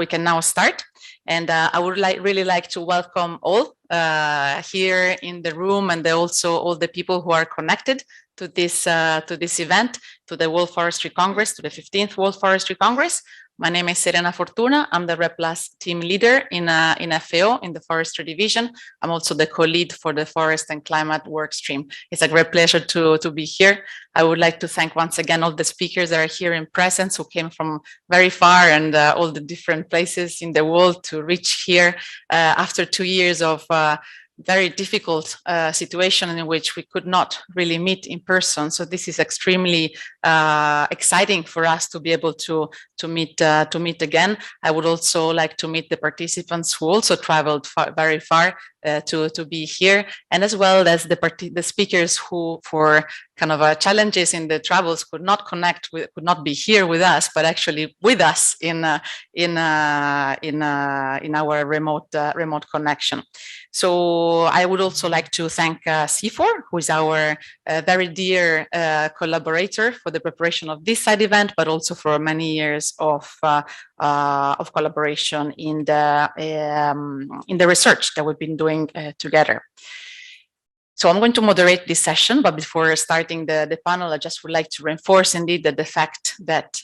we can now start. And I would really like to welcome all here in the room, and also all the people who are connected to this event, to the World Forestry Congress, to the 15th World Forestry Congress. My name is Serena Fortuna. I'm the REPLAS team leader in FAO, in the Forestry Division. I'm also the co-lead for the Forest and Climate Workstream. It's a great pleasure to be here. I would like to thank once again all the speakers that are here in presence, who came from very far and all the different places in the world to reach here after 2 years of very difficult situation in which we could not really meet in person. So this is extremely exciting for us to be able to meet again. I would also like to meet the participants who also traveled very far to be here, and as well as the speakers who, for kind of challenges in the travels, could not be here with us, but actually with us in our remote connection. So I would also like to thank CIFOR, who is our very dear collaborator for the preparation of this side event, but also for many years of collaboration in the research that we've been doing together. So I'm going to moderate this session, but before starting the panel, I just would like to reinforce indeed that the fact that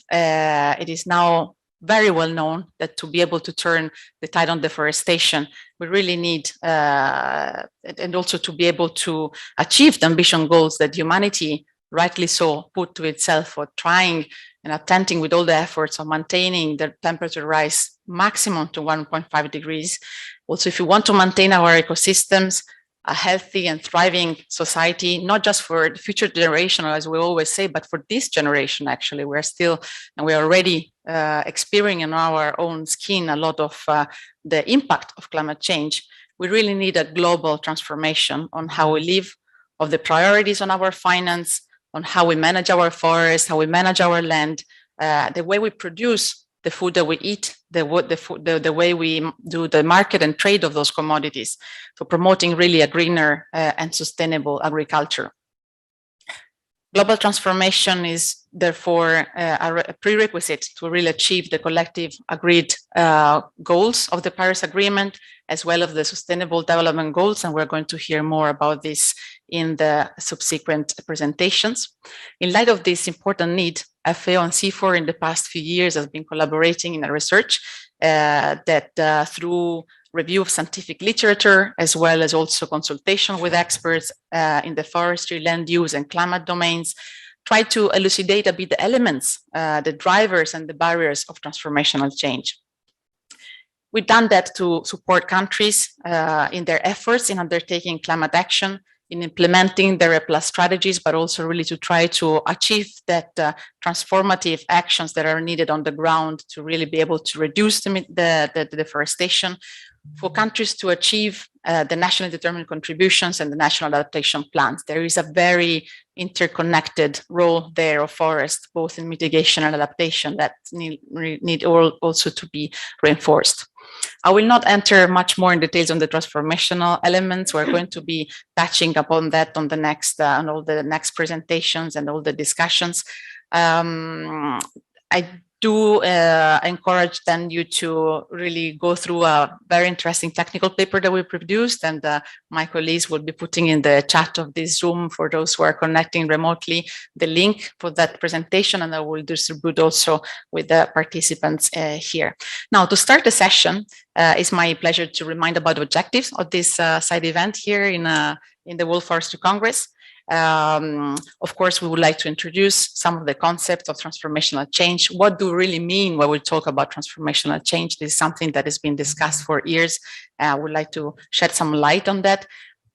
it is now very well known that to be able to turn the tide on deforestation, we really need, and also to be able to achieve the ambition goals that humanity, rightly so, put to itself for trying and attempting with all the efforts of maintaining the temperature rise maximum to 1.5 degrees. Also, if you want to maintain our ecosystems, a healthy and thriving society, not just for the future generation, as we always say, but for this generation, actually. We're still, and we're already experiencing in our own skin a lot of the impact of climate change. We really need a global transformation on how we live, of the priorities on our finance, on how we manage our forests, how we manage our land, the way we produce the food that we eat, the way we do the market and trade of those commodities, so promoting really a greener and sustainable agriculture. Global transformation is therefore a prerequisite to really achieve the collective agreed goals of the Paris Agreement, as well as the Sustainable Development Goals, and we're going to hear more about this in the subsequent presentations. In light of this important need, FAO and CIFOR in the past few years has been collaborating in a research that through review of scientific literature, as well as also consultation with experts in the forestry, land use, and climate domains, try to elucidate a bit the elements, the drivers and the barriers of transformational change. We've done that to support countries in their efforts in undertaking climate action, in implementing their REPLAS strategies, but also really to try to achieve that transformative actions that are needed on the ground to really be able to reduce the deforestation, for countries to achieve the nationally determined contributions and the national adaptation plans. There is a very interconnected role there of forests, both in mitigation and adaptation, that need also to be reinforced. I will not enter much more in details on the transformational elements. We're going to be touching upon that on the next, on all the next presentations and all the discussions. I do encourage then you to really go through a very interesting technical paper that we produced, and my colleagues will be putting in the chat of this Zoom, for those who are connecting remotely, the link for that presentation, and I will distribute also with the participants here. Now, to start the session, it's my pleasure to remind about the objectives of this side event here in the World Forestry Congress. Of course, we would like to introduce some of the concepts of transformational change. What do we really mean when we talk about transformational change? This is something that has been discussed for years. I would like to shed some light on that.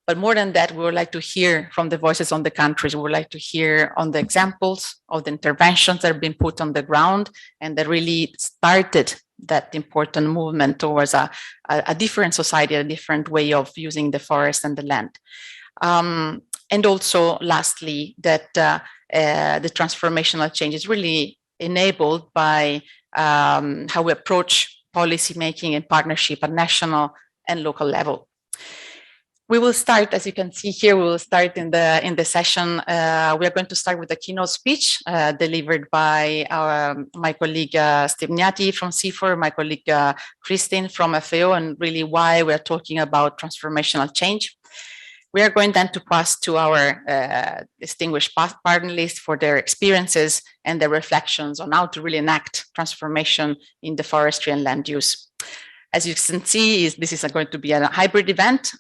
But more than that, we would like to hear from the voices on the countries. We would like to hear on the examples of the interventions that have been put on the ground and that really started that important movement towards a different society, a different way of using the forest and the land. And also, lastly, that the transformational change is really enabled by how we approach policy making and partnership at national and local level. We will start, as you can see here, we will start in the session. We are going to start with a keynote speech delivered by my colleague Steve Gnati from CIFOR, my colleague Christine from FAO, and really why we are talking about transformational change. We are going then to pass to our distinguished panelists for their experiences and their reflections on how to really enact transformation in the forestry and land use. As you can see, this is going to be a hybrid event,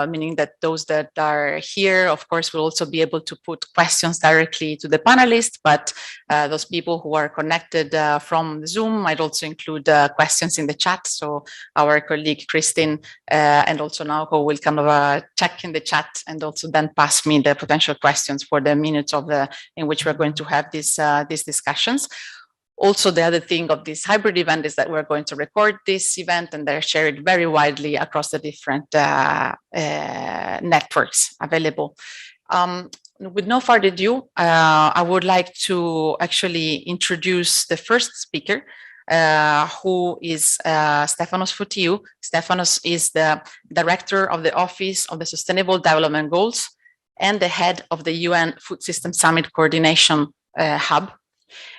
meaning that those that are here, of course, will also be able to put questions directly to the panelists, but those people who are connected from Zoom might also include questions in the chat. So our colleague Christine and also Naoko will kind of check in the chat and also then pass me the potential questions for the minutes in which we're going to have these discussions. Also, the other thing of this hybrid event is that we're going to record this event and they're shared very widely across the different networks available. With no further ado, I would like to actually introduce the first speaker, who is Stefanos Fotiou. Stefanos is the director of the Office of the Sustainable Development Goals and the head of the UN Food System Summit Coordination Hub.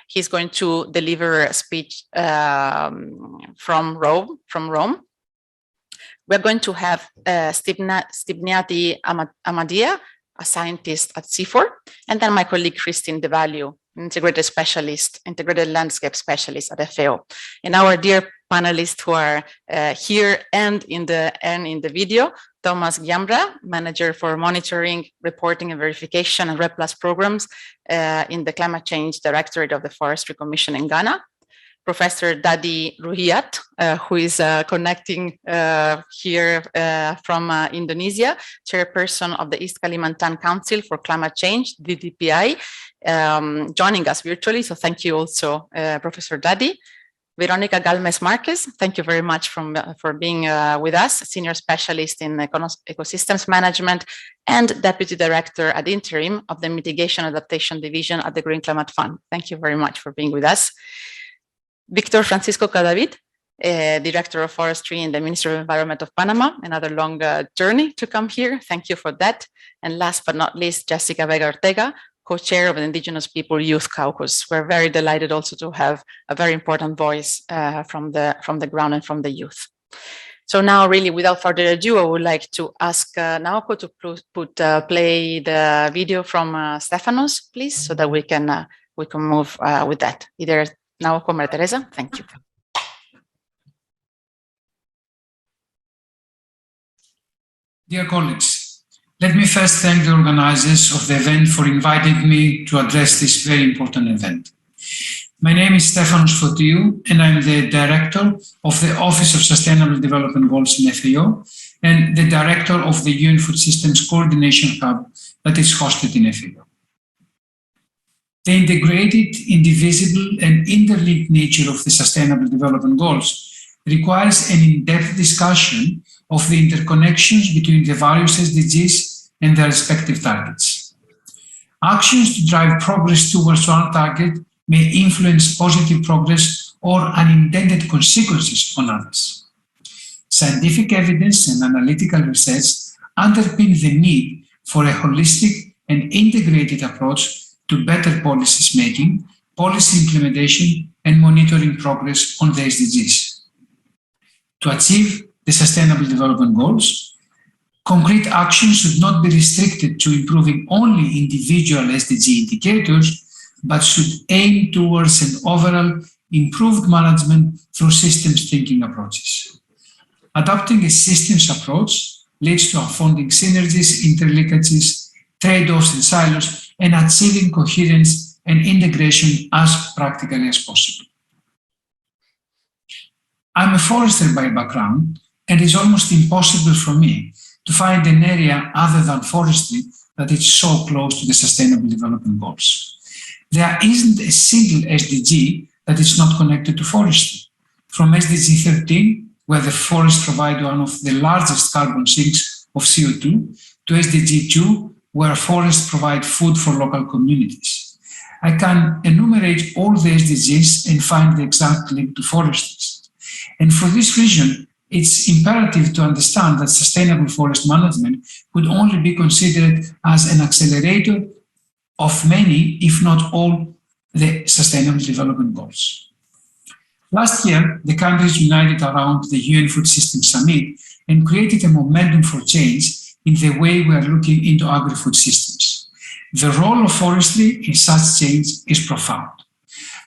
He's going to deliver a speech from Rome. We're going to have Stibniati Amadia, a scientist at CIFOR, and then my colleague Christine Devalue, integrated landscape specialist at FAO. And our dear panelists who are here and in the video, Thomas Giambra, Manager for Monitoring, Reporting and Verification and REPLAS programs in the Climate Change Directorate of the Forestry Commission in Ghana. Professor Dadi Ruhiat, who is connecting here from Indonesia, Chairperson of the East Kalimantan Council for Climate Change, DDPI, joining us virtually. So thank you also, Professor Dadi. Veronica Galmes Marquez, thank you very much for being with us, Senior Specialist in Ecosystems Management and Deputy Director ad interim of the Mitigation Adaptation Division at the Green Climate Fund. Thank you very much for being with us. Victor Francisco Cadavid, Director of Forestry in the Ministry of Environment of Panama, another long journey to come here. Thank you for that. And last but not least, Jessica Vega Ortega, co-chair of the Indigenous People Youth Caucus. We're very delighted also to have a very important voice from the ground and from the youth. So now, really, without further ado, I would like to ask Naoko to play the video from Stefanos, please, so that we can move with that. Either Naoko or Maria Teresa, thank you. Dear colleagues, let me first thank the organizers of the event for inviting me to address this very important event. My name is Stefanos Fotiou, and I'm the Director of the Office of Sustainable Development Goals in FAO and the Director of the UN Food Systems Coordination Hub that is hosted in FAO. The integrated, indivisible, and interlinked nature of the Sustainable Development Goals requires an in-depth discussion of the interconnections between the various SDGs and their respective targets. Actions to drive progress towards one target may influence positive progress or unintended consequences on others. Scientific evidence and analytical research underpin the need for a holistic and integrated approach to better policies making, policy implementation, and monitoring progress on the SDGs. To achieve the Sustainable Development Goals, concrete action should not be restricted to improving only individual SDG indicators, but should aim towards an overall improved management through systems thinking approaches. Adopting a systems approach leads to unfolding synergies, interlinkages, trade-offs and silos, and achieving coherence and integration as practically as possible. I'm a forester by background, and it's almost impossible for me to find an area other than forestry that is so close to the Sustainable Development Goals. There isn't a single SDG that is not connected to forestry. From SDG 13, where the forests provide one of the largest carbon sinks of CO2, to SDG 2, where forests provide food for local communities. I can enumerate all the SDGs and find the exact link to forestry. And for this reason, it's imperative to understand that sustainable forest management could only be considered as an accelerator of many, if not all, the Sustainable Development Goals. Last year, the countries united around the UN Food System Summit and created a momentum for change in the way we are looking into agri-food systems. The role of forestry in such change is profound.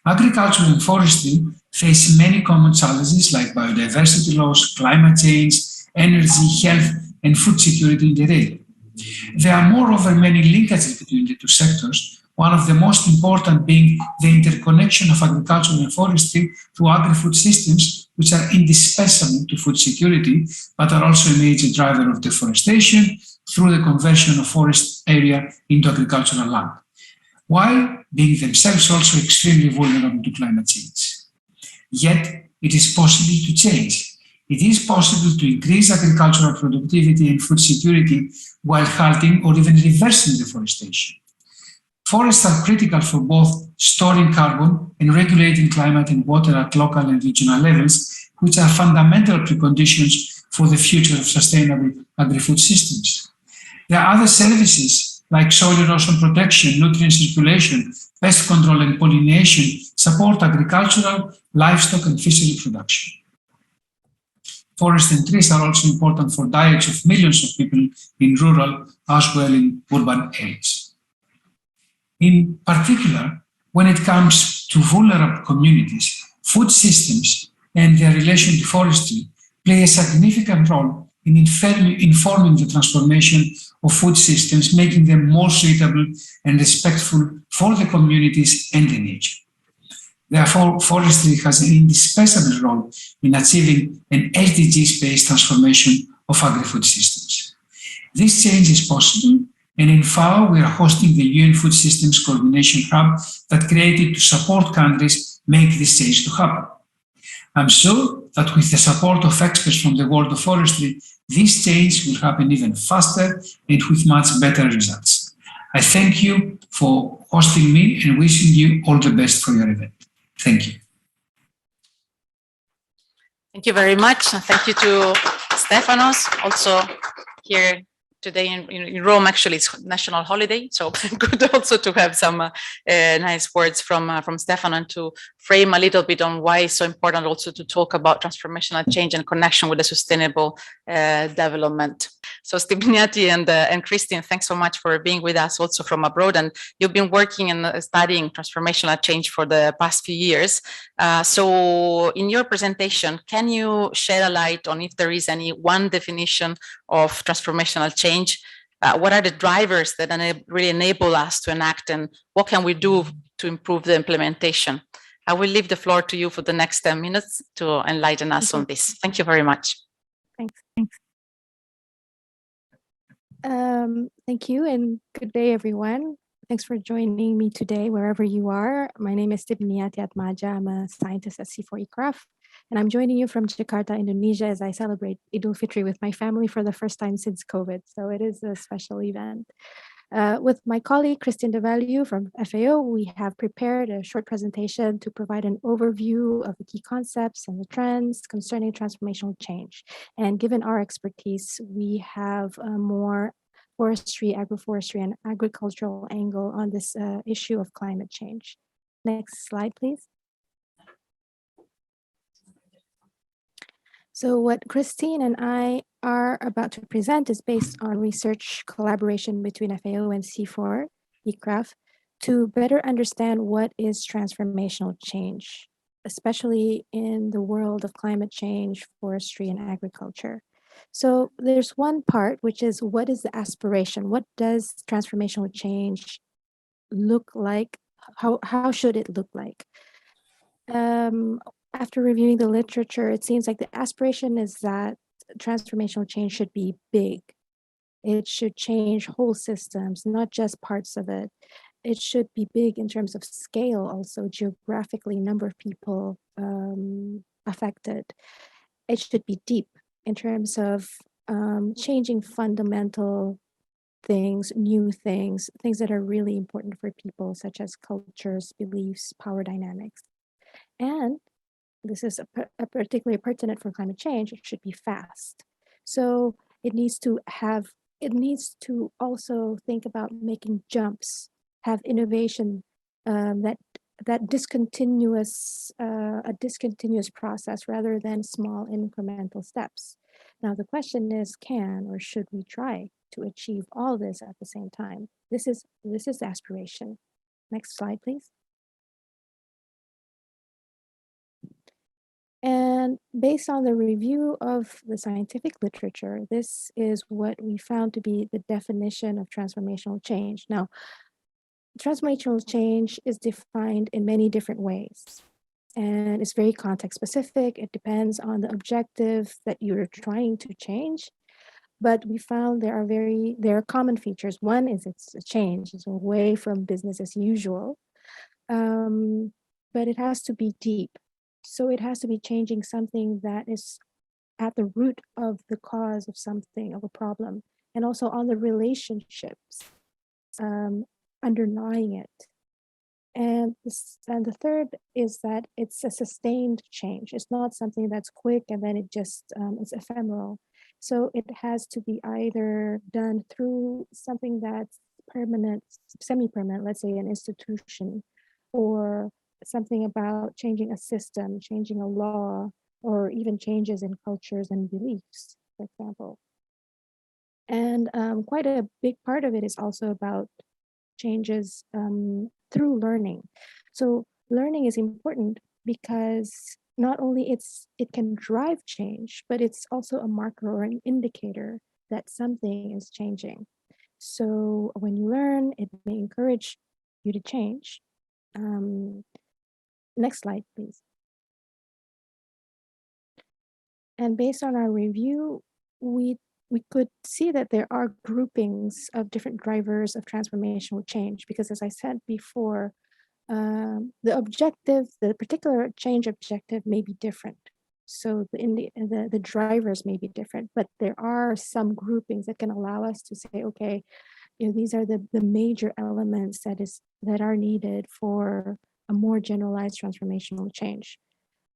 Agriculture and forestry face many common challenges like biodiversity loss, climate change, energy, health, and food security in the region. There are moreover many linkages between the two sectors, one of the most important being the interconnection of agriculture and forestry through agri-food systems, which are indispensable to food security, but are also a major driver of deforestation through the conversion of forest area into agricultural land, while being themselves also extremely vulnerable to climate change. Yet, it is possible to change. It is possible to increase agricultural productivity and food security while halting or even reversing deforestation. Forests are critical for both storing carbon and regulating climate and water at local and regional levels, which are fundamental preconditions for the future of sustainable agri-food systems. There are other services like soil erosion protection, nutrient circulation, pest control and pollination support agricultural, livestock and fishery production. Forests and trees are also important for diets of millions of people in rural as well in urban areas. In particular, when it comes to vulnerable communities, food systems and their relation to forestry play a significant role in informing the transformation of food systems, making them more suitable and respectful for the communities and the nature. Therefore, forestry has an indispensable role in achieving an SDGs-based transformation of agri-food systems. This change is possible, and in FAO, we are hosting the UN Food Systems Coordination Hub that created to support countries make this change to happen. I'm sure that with the support of experts from the world of forestry, this change will happen even faster and with much better results. I thank you for hosting me and wishing you all the best for your event. Thank you. Thank you very much. And thank you to Stefanos, also here today in Rome. Actually, it's national holiday, so good also to have some nice words from Stefano and to frame a little bit on why it's so important also to talk about transformational change and connection with the sustainable development. So Stepniati and Christine, thanks so much for being with us also from abroad. And you've been working and studying transformational change for the past few years. So in your presentation, can you shed a light on if there is any one definition of transformational change? What are the drivers that really enable us to enact, and what can we do to improve the implementation? I will leave the floor to you for the next 10 minutes to enlighten us on this. Thank you very much. Thanks. Thank you and good day, everyone. Thanks for joining me today, wherever you are. My name is Stepniati Atmaja. I'm a scientist at CIFOR ICRAF, and I'm joining you from Jakarta, Indonesia, as I celebrate Eid al-Fitr with my family for the first time since COVID. So it is a special event. With my colleague, Christine de Value from FAO, we have prepared a short presentation to provide an overview of the key concepts and the trends concerning transformational change. And given our expertise, we have a more forestry, agroforestry, and agricultural angle on this issue of climate change. Next slide, please. So what Christine and I are about to present is based on research collaboration between FAO and CIFOR, ICRAF, to better understand what is transformational change, especially in the world of climate change, forestry, and agriculture. So there's one part, which is what is the aspiration? What does transformational change look like? How should it look like? After reviewing the literature, it seems like the aspiration is that transformational change should be big. It should change whole systems, not just parts of it. It should be big in terms of scale, also geographically, number of people affected. It should be deep in terms of changing fundamental things, new things that are really important for people, such as cultures, beliefs, power dynamics. And this is a particularly pertinent for climate change, it should be fast. So it needs to also think about making jumps, have innovation, that discontinuous, a discontinuous process rather than small incremental steps. Now the question is, can or should we try to achieve all this at the same time? This is the aspiration. Next slide, please. And based on the review of the scientific literature, this is what we found to be the definition of transformational change. Now, transformational change is defined in many different ways, and it's very context specific. It depends on the objective that you're trying to change. But we found there are common features. One is it's a change, it's away from business as usual, but it has to be deep. So it has to be changing something that is at the root of the cause of something, of a problem, and also on the relationships underlying it. And the third is that it's a sustained change. It's not something that's quick and then it just is ephemeral. So it has to be either done through something that's permanent, semi-permanent, let's say an institution, or something about changing a system, changing a law, or even changes in cultures and beliefs, for example. And quite a big part of it is also about changes through learning. So learning is important because not only it can drive change, but it's also a marker or an indicator that something is changing. So when you learn, it may encourage you to change. Next slide, please. And based on our review, we could see that there are groupings of different drivers of transformational change, because as I said before, the particular change objective may be different. So the drivers may be different, but there are some groupings that can allow us to say, okay, these are the major elements that are needed for a more generalized transformational change.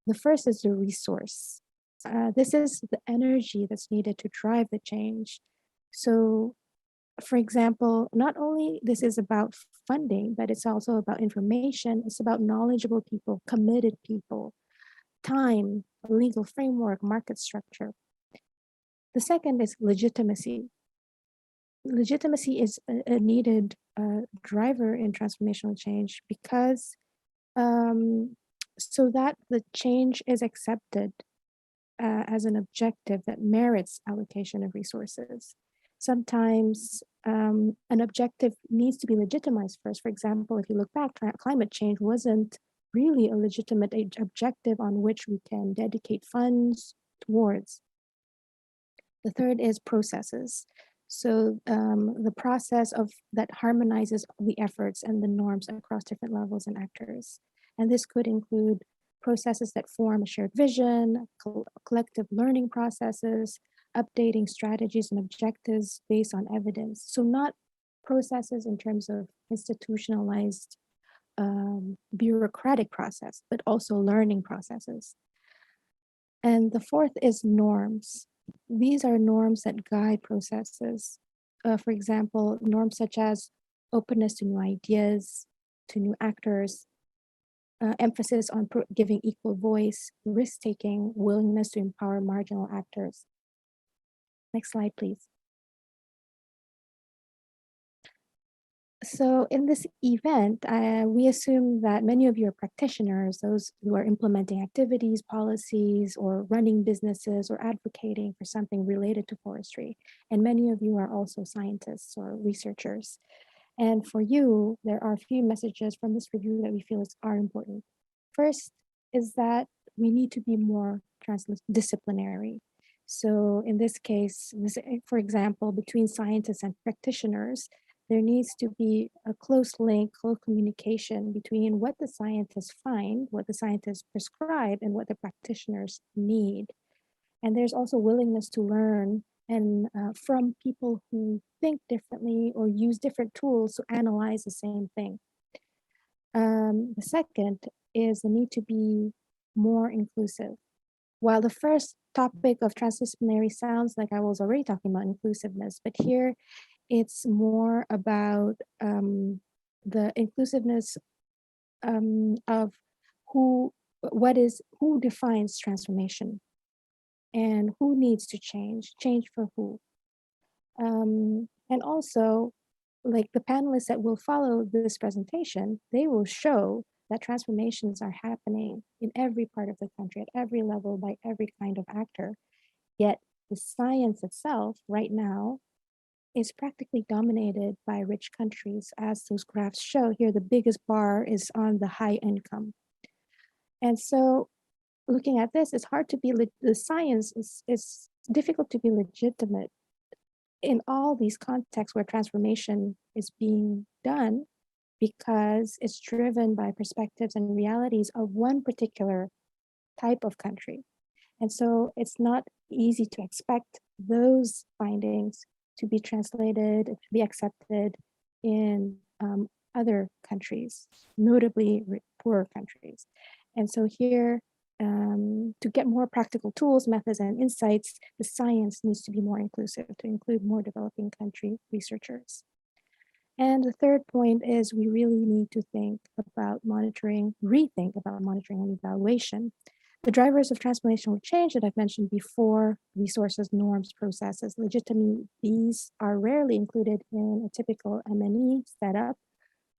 The first is the resource. This is the energy that's needed to drive the change. So, for example, not only this is about funding, but it's also about information. It's about knowledgeable people, committed people, time, a legal framework, market structure. The second is legitimacy. Legitimacy is a needed driver in transformational change because so that the change is accepted as an objective that merits allocation of resources. Sometimes an objective needs to be legitimized first. For example, if you look back, climate change wasn't really a legitimate objective on which we can dedicate funds towards. The third is processes. So the process that harmonizes the efforts and the norms across different levels and actors. And this could include processes that form a shared vision, collective learning processes, updating strategies and objectives based on evidence. So not processes in terms of institutionalized bureaucratic process, but also learning processes. And the fourth is norms. These are norms that guide processes. For example, norms such as openness to new ideas, to new actors, emphasis on giving equal voice, risk-taking, willingness to empower marginal actors. Next slide, please. So in this event, we assume that many of you are practitioners, those who are implementing activities, policies, or running businesses, or advocating for something related to forestry. And many of you are also scientists or researchers. And for you, there are a few messages from this review that we feel are important. First is that we need to be more transdisciplinary. So in this case, for example, between scientists and practitioners, there needs to be a close link, close communication between what the scientists find, what the scientists prescribe, and what the practitioners need. And there's also willingness to learn and from people who think differently or use different tools to analyze the same thing. The second is the need to be more inclusive. While the first topic of transdisciplinary sounds like I was already talking about inclusiveness, but here it's more about the inclusiveness of who defines transformation and who needs to change for who. And also, like the panelists that will follow this presentation, they will show that transformations are happening in every part of the country, at every level, by every kind of actor. Yet the science itself right now is practically dominated by rich countries, as those graphs show. Here, the biggest bar is on the high income. And so looking at this, it's hard to be, the science is difficult to be legitimate in all these contexts where transformation is being done, because it's driven by perspectives and realities of one particular type of country. And so it's not easy to expect those findings to be translated, to be accepted in other countries, notably poorer countries. And so here, to get more practical tools, methods, and insights, the science needs to be more inclusive, to include more developing country researchers. And the third point is we really need to think about monitoring, rethink about monitoring and evaluation. The drivers of transformational change that I've mentioned before, resources, norms, processes, legitimately, these are rarely included in a typical M&E setup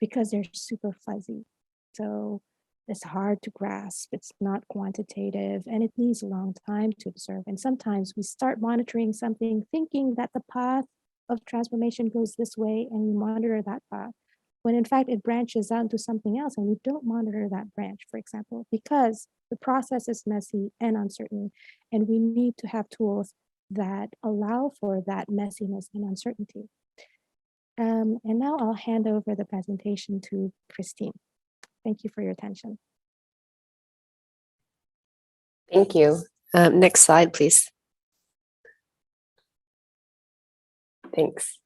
because they're super fuzzy. So it's hard to grasp, it's not quantitative, and it needs a long time to observe. And sometimes we start monitoring something thinking that the path of transformation goes this way and we monitor that path, when in fact it branches out into something else and we don't monitor that branch, for example, because the process is messy and uncertain, and we need to have tools that allow for that messiness and uncertainty. And now I'll hand over the presentation to Christine. Thank you for your attention. Thank you. Next slide, please. Thanks.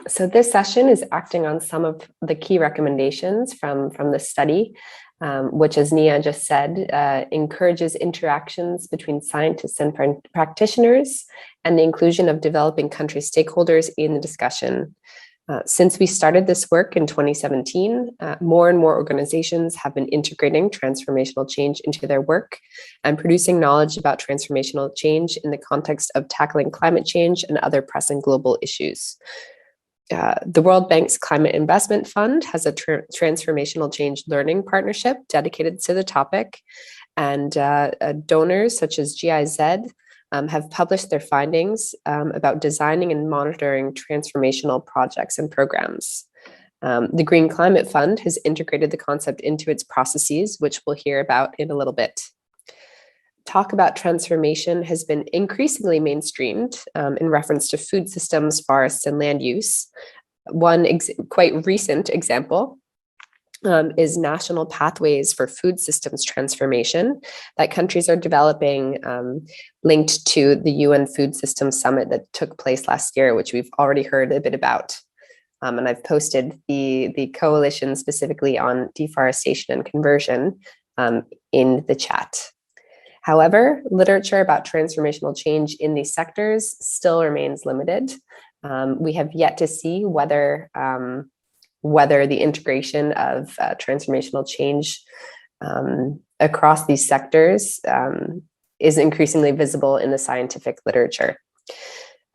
So this session is acting on some of the key recommendations from the study, which, as Nia just said, encourages interactions between scientists and practitioners and the inclusion of developing country stakeholders in the discussion. Since we started this work in 2017, more and more organizations have been integrating transformational change into their work and producing knowledge about transformational change in the context of tackling climate change and other pressing global issues. The World Bank's Climate Investment Fund has a transformational change learning partnership dedicated to the topic, and donors such as GIZ have published their findings about designing and monitoring transformational projects and programs. The Green Climate Fund has integrated the concept into its processes, which we'll hear about in a little bit. Talk about transformation has been increasingly mainstreamed in reference to food systems, forests, and land use. One quite recent example is national pathways for food systems transformation that countries are developing, linked to the UN Food Systems Summit that took place last year, which we've already heard a bit about. And I've posted the coalition specifically on deforestation and conversion in the chat. However, literature about transformational change in these sectors still remains limited. We have yet to see whether the integration of transformational change across these sectors is increasingly visible in the scientific literature.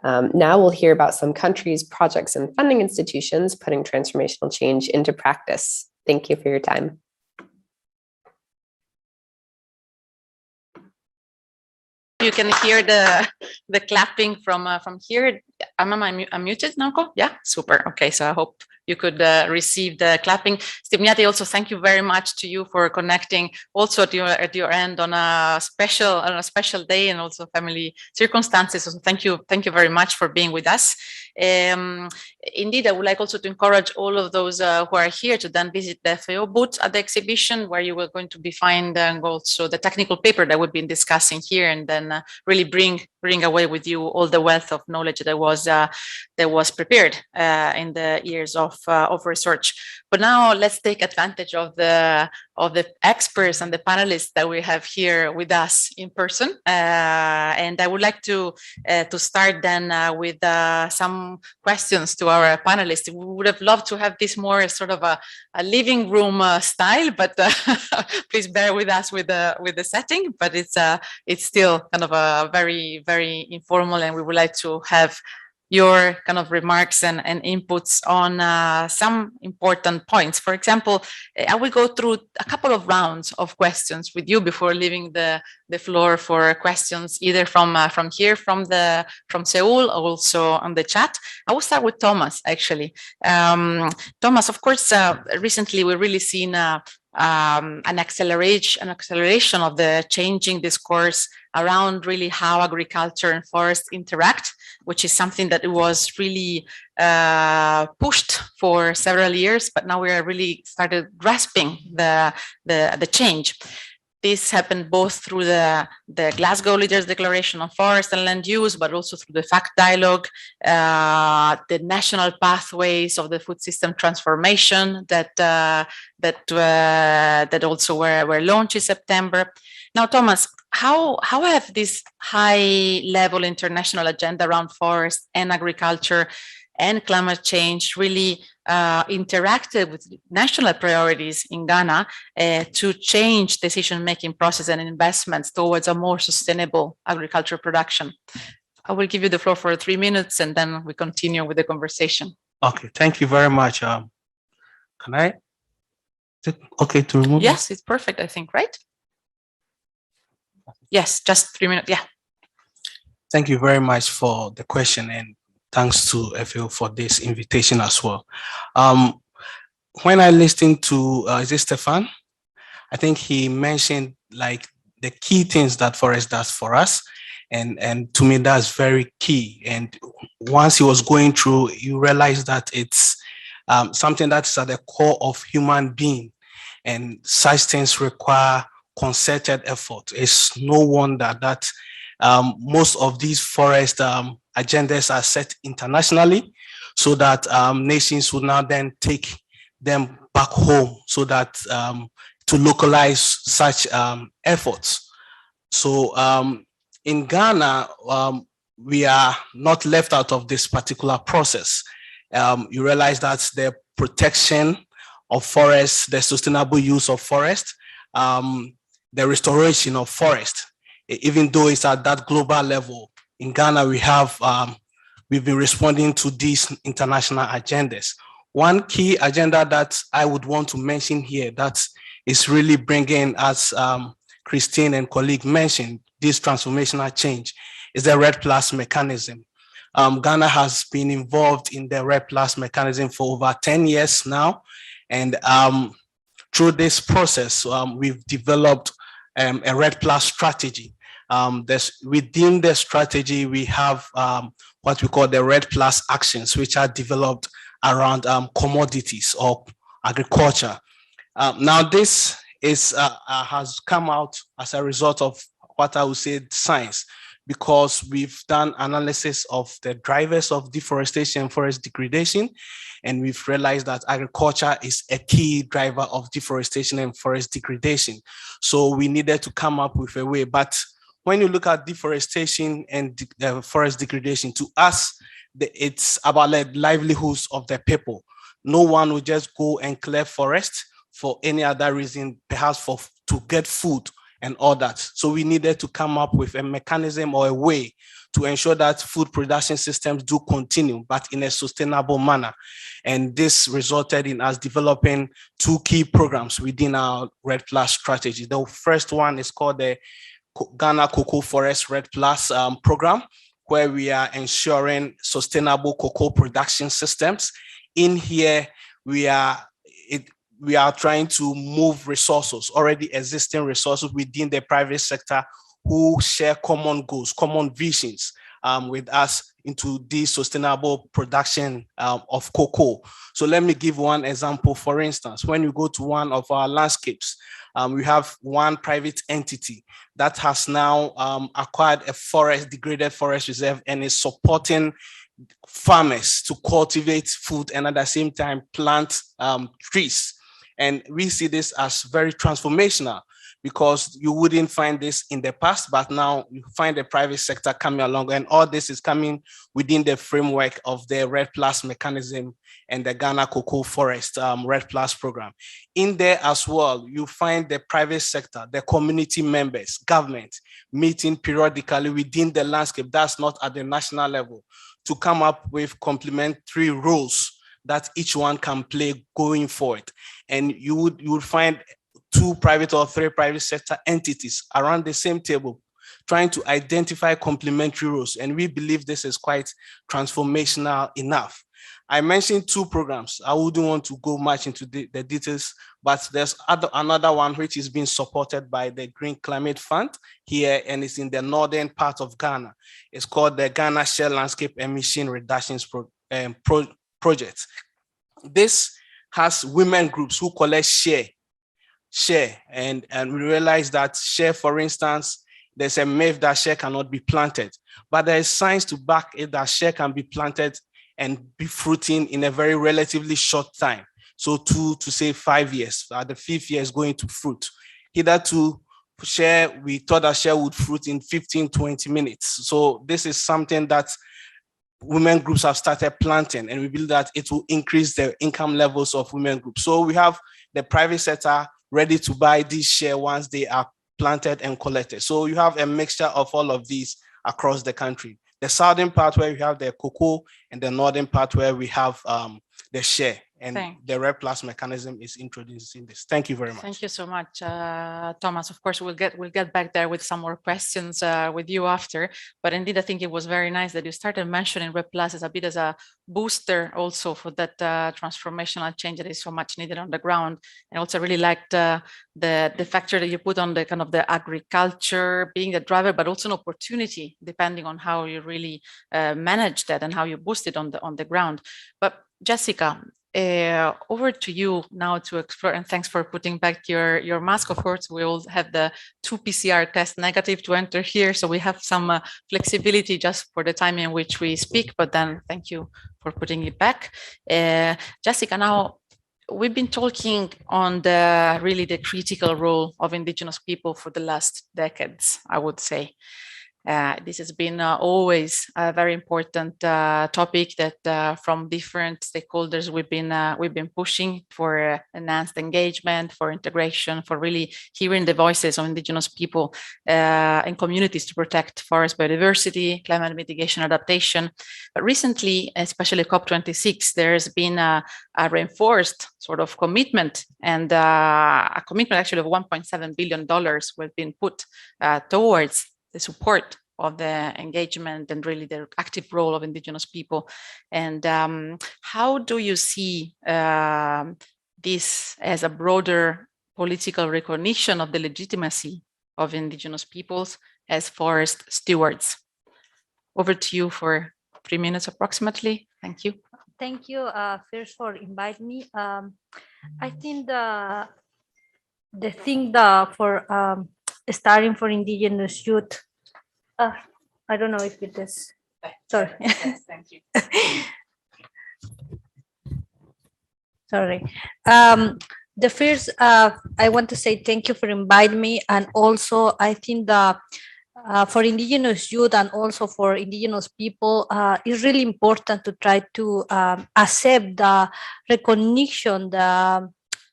Now we'll hear about some countries, projects, and funding institutions putting transformational change into practice. Thank you for your time. You can hear the clapping from here. Am I unmuted, Nauko? Yeah, super. Okay, so I hope you could receive the clapping. Stibniati, also thank you very much to you for connecting also at your end on a special day and also family circumstances. So thank you very much for being with us. Indeed, I would like also to encourage all of those who are here to then visit the FAO booth at the exhibition, where you are going to be finding also the technical paper that we've been discussing here, and then really bring away with you all the wealth of knowledge that was prepared in the years of research. But now let's take advantage of the experts and the panelists that we have here with us in person. And I would like to start then with some questions to our panelists. We would have loved to have this more sort of a living room style, but please bear with us with the setting. But it's still kind of a very, very informal, and we would like to have your kind of remarks and inputs on some important points. For example, I will go through a couple of rounds of questions with you before leaving the floor for questions either from here, from Seoul, or also on the chat. I will start with Thomas, actually. Thomas, of course, recently we've really seen an acceleration of the changing discourse around really how agriculture and forest interact, which is something that was really pushed for several years, but now we are really started grasping the change. This happened both through the Glasgow Leaders Declaration on Forest and Land Use, but also through the FACT dialogue, the national pathways of the food system transformation that also were launched in September. Now, Thomas, how have this high-level international agenda around forest and agriculture and climate change really interacted with national priorities in Ghana to change decision-making process and investments towards a more sustainable agricultural production? I will give you the floor for 3 minutes and then we continue with the conversation. Okay, thank you very much. Can I? Is it okay to remove? Yes, it's perfect, I think, right? Yes, just 3 minutes, yeah. Thank you very much for the question, and thanks to FAO for this invitation as well. When I listened to, is it Stefan? I think he mentioned like the key things that forest does for us. And to me, that's very key. And once he was going through, you realize that it's something that's at the core of human being. And such things require concerted effort. It's no wonder that most of these forest agendas are set internationally so that nations will now then take them back home so that to localize such efforts. So in Ghana, we are not left out of this particular process. You realize that the protection of forests, the sustainable use of forest, the restoration of forest, even though it's at that global level, in Ghana, we've been responding to these international agendas. One key agenda that I would want to mention here that is really bringing, as Christine and colleague mentioned, this transformational change is the REDD+ mechanism. Ghana has been involved in the REDD+ mechanism for over 10 years now. And through this process, we've developed a REDD+ strategy. Within the strategy, we have what we call the REDD+ actions, which are developed around commodities or agriculture. Now, this has come out as a result of what I would say science, because we've done analysis of the drivers of deforestation and forest degradation, and we've realized that agriculture is a key driver of deforestation and forest degradation. So we needed to come up with a way. But when you look at deforestation and forest degradation, to us, it's about the livelihoods of the people. No one will just go and clear forest for any other reason, perhaps to get food and all that. So we needed to come up with a mechanism or a way to ensure that food production systems do continue, but in a sustainable manner. And this resulted in us developing two key programs within our REDD+ strategy. The first one is called the Ghana Cocoa Forest REDD+ program, where we are ensuring sustainable cocoa production systems. In here, we are trying to move resources, already existing resources within the private sector who share common goals, common visions with us into the sustainable production of cocoa. So let me give one example. For instance, when you go to one of our landscapes, we have one private entity that has now acquired a degraded forest reserve and is supporting farmers to cultivate food and at the same time plant trees. And we see this as very transformational, because you wouldn't find this in the past, but now you find the private sector coming along, and all this is coming within the framework of the RED Plus mechanism and the Ghana Cocoa Forest RED Plus program. In there as well, you find the private sector, the community members, government, meeting periodically within the landscape, that's not at the national level, to come up with complementary roles that each one can play going forward. And you would find 2 private or 3 private sector entities around the same table trying to identify complementary roles. And we believe this is quite transformational enough. I mentioned 2 programs. I wouldn't want to go much into the details, but there's another one which is being supported by the Green Climate Fund here, and it's in the northern part of Ghana. It's called the Ghana Share Landscape Emission Reductions Project. This has women groups who collect share, and we realize that share, for instance, there's a myth that share cannot be planted, but there is science to back it that share can be planted and be fruiting in a very relatively short time. So 2 to say 5 years, the 5th year is going to fruit. Hitherto, share, we thought that share would fruit in 15-20 minutes. So this is something that women groups have started planting, and we believe that it will increase the income levels of women groups. So we have the private sector ready to buy these share once they are planted and collected. So you have a mixture of all of these across the country. The southern part where we have the cocoa, and the northern part where we have the share. And the RED Plus mechanism is introducing this. Thank you very much. Thank you so much, Thomas. Of course, we'll get back there with some more questions with you after. But indeed, I think it was very nice that you started mentioning RED Plus as a bit as a booster also for that transformational change that is so much needed on the ground. And also really liked the factor that you put on the kind of the agriculture being the driver, but also an opportunity depending on how you really manage that and how you boost it on the ground. But Jessica, over to you now to explore, and thanks for putting back your mask. Of course, we all have the 2 PCR test negative to enter here, so we have some flexibility just for the time in which we speak, but then thank you for putting it back. Jessica, now we've been talking on really the critical role of Indigenous people for the last decades, I would say. This has been always a very important topic that from different stakeholders we've been pushing for enhanced engagement, for integration, for really hearing the voices of Indigenous people and communities to protect forest biodiversity, climate mitigation, adaptation. But recently, especially COP26, there's been a reinforced sort of commitment, and a commitment actually of $1.7 billion will be put towards the support of the engagement and really the active role of Indigenous people. And how do you see this as a broader political recognition of the legitimacy of Indigenous peoples as forest stewards? Over to you for 3 minutes approximately. Thank you. Thank you first for inviting me. I think the thing for starting for Indigenous youth, I don't know if it is, sorry. Yes, thank you. Sorry. The first, I want to say thank you for inviting me. And also, I think that for Indigenous youth and also for Indigenous people, it's really important to try to accept the recognition,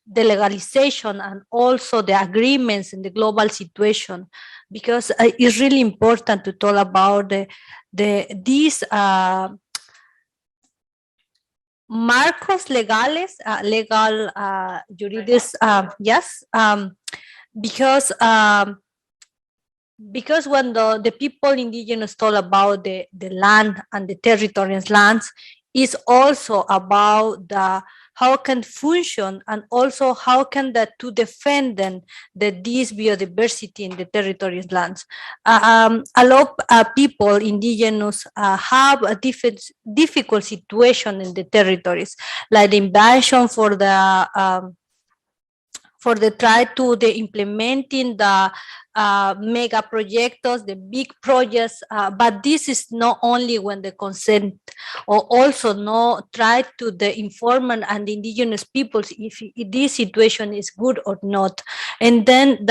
the legalization, and also the agreements in the global situation, because it's really important to talk about these marcos legales, legal juridics, yes, because when the people Indigenous talk about the land and the territorial lands, is also about how can function, and also how can that to defend this biodiversity in the territorial lands. A lot of people, Indigenous, have a difficult situation in the territories, like the invasion for the for the try to the implementing the mega projects, the big projects, but this is not only when the consent, or also no try to the informant and indigenous peoples if this situation is good or not. And then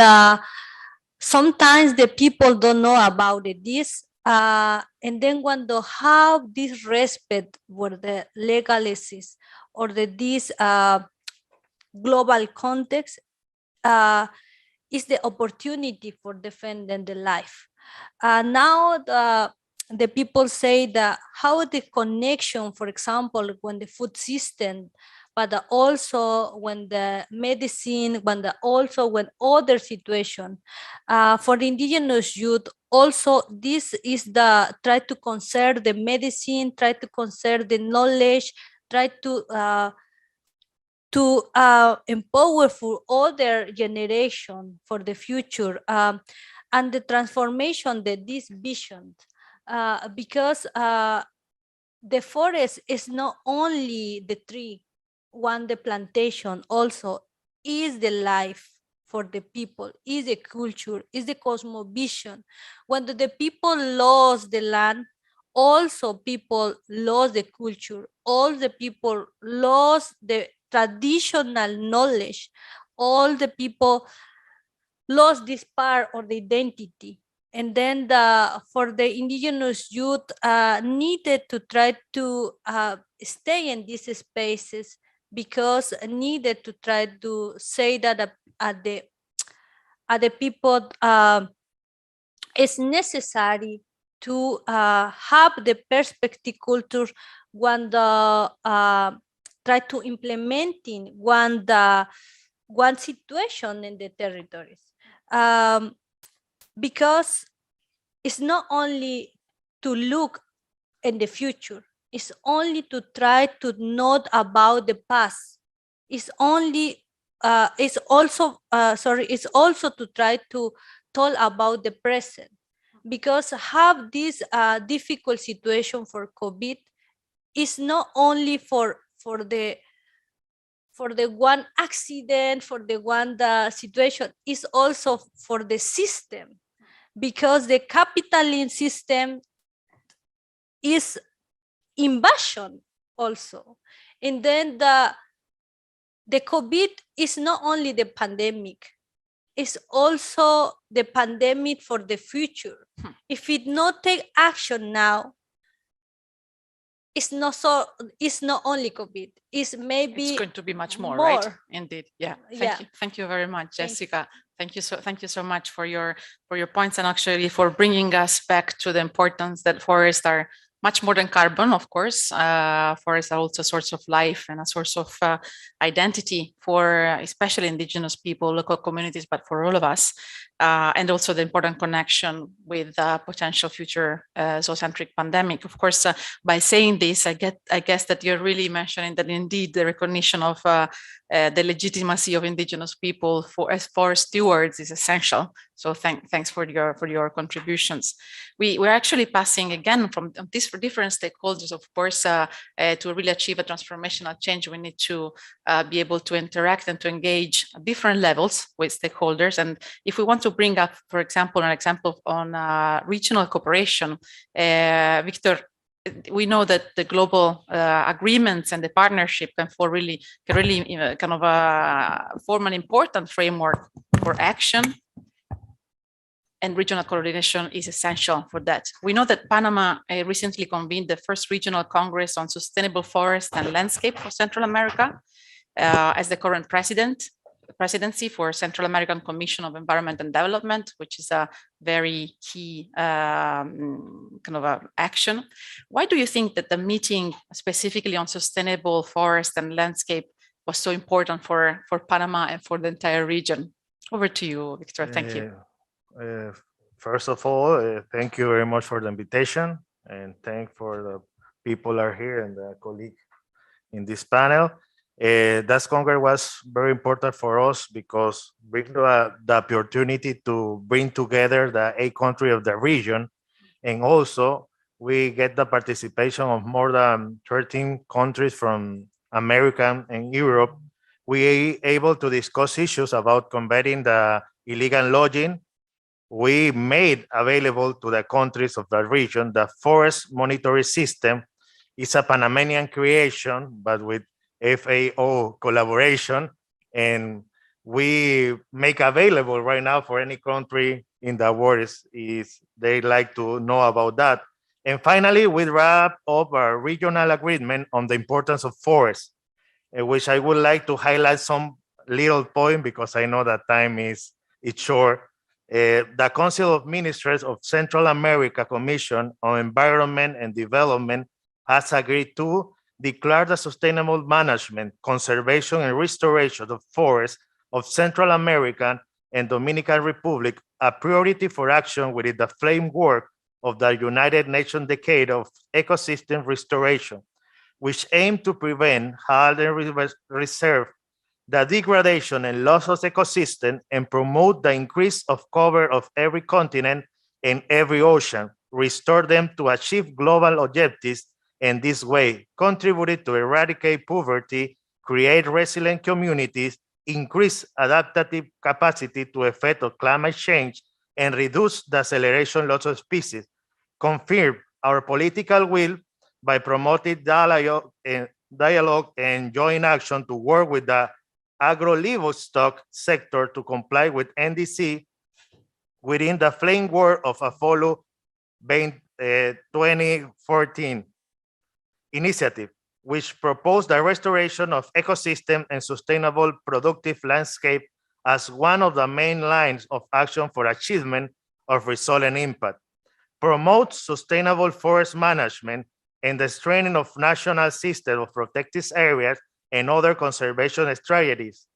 sometimes the people don't know about it. And then when they have this respect for the legalities or this global context, is the opportunity for defending the life. Now the people say that how the connection, for example, when the food system, but also when the medicine, when other situation, for the indigenous youth, also this is the try to conserve the medicine, try to conserve the knowledge, try to empower for other generation for the future, and the transformation that this vision, because the forest is not only the tree, the plantation also is the life for the people, is the culture, is the cosmovision. When the people lost the land, also people lost the culture, all the people lost the traditional knowledge, all the people lost this part of the identity. And then for the indigenous youth needed to try to stay in these spaces, because needed to try to say that the people it's necessary to have the perspective culture when the try to implementing one situation in the territories, because it's not only to look in the future, it's only to try to know about the past, it's only it's also it's also to try to talk about the present, because have this difficult situation for COVID is not only for the one accident, for the one situation, is also for the system, because the capitalism system is invasion also. And then the COVID is not only the pandemic, it's also the pandemic for the future. If it not take action now, it's not only COVID, it's going to be much more, right? Indeed. Yeah. Thank you very much, Jessica. Thank you so much for your points, and actually for bringing us back to the importance that forests are much more than carbon, of course. Forests are also a source of life and a source of identity for especially indigenous people, local communities, but for all of us. And also the important connection with potential future zoocentric pandemic. Of course, by saying this, I guess that you're really mentioning that indeed the recognition of the legitimacy of indigenous people as forest stewards is essential. So thanks for your contributions. We're actually passing again from this for different stakeholders, of course, to really achieve a transformational change. We need to be able to interact and to engage at different levels with stakeholders. And if we want to bring up, for example, an example on regional cooperation, Victor, we know that the global agreements and the partnership can really kind of form an important framework for action, and regional coordination is essential for that. We know that Panama recently convened the first regional Congress on sustainable forest and landscape for Central America as the current presidency for Central American Commission of Environment and Development, which is a very key kind of action. Why do you think that the meeting specifically on sustainable forest and landscape was so important for Panama and for the entire region? Over to you, Victor. Thank you. First of all, thank you very much for the invitation, and thank for the people are here and the colleague in this panel. That Congress was very important for us because bring the opportunity to bring together the 8 countries of the region, and also we get the participation of more than 13 countries from America and Europe, we able to discuss issues about combating the illegal logging. We made available to the countries of the region the forest monitoring system. It's a Panamanian creation, but with FAO collaboration, and we make available right now for any country in the world is they like to know about that. And finally, we wrap up a regional agreement on the importance of forests, which I would like to highlight some little point because I know that time is short. The Council of Ministers of Central America Commission on Environment and Development has agreed to declare the sustainable management, conservation, and restoration of forests of Central America and Dominican Republic a priority for action within the framework of the United Nations Decade of Ecosystem Restoration, which aim to prevent, halt, and reserve the degradation and loss of ecosystem and promote the increase of cover of every continent and every ocean, restore them to achieve global objectives, and this way contributed to eradicate poverty, create resilient communities, increase adaptive capacity to effect of climate change, and reduce the acceleration loss of species, confirm our political will by promoting dialogue and joint action to work with the agro-livestock sector to comply with NDC within the framework of a follow 2014 initiative, which proposed the restoration of ecosystem and sustainable productive landscape as one of the main lines of action for achievement of resilient impact, promotes sustainable forest management and the strengthening of national system of protected areas and other conservation strategies,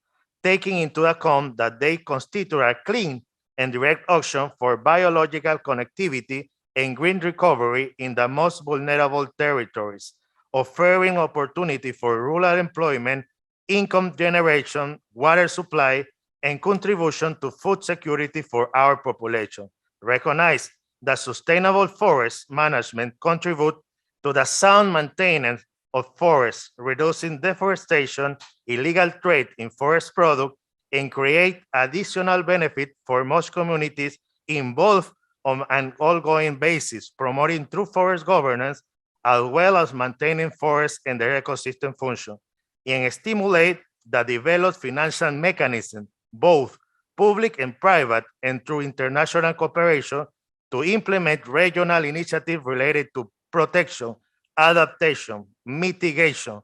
taking into account that they constitute a clean and direct option for biological connectivity and green recovery in the most vulnerable territories, offering opportunity for rural employment, income generation, water supply, and contribution to food security for our population. Recognize that sustainable forest management contribute to the sound maintenance of forests, reducing deforestation, illegal trade in forest products, and create additional benefit for most communities involved on an ongoing basis, promoting true forest governance, as well as maintaining forests and their ecosystem function, and stimulate the developed financial mechanism, both public and private, and through international cooperation to implement regional initiatives related to protection, adaptation, mitigation,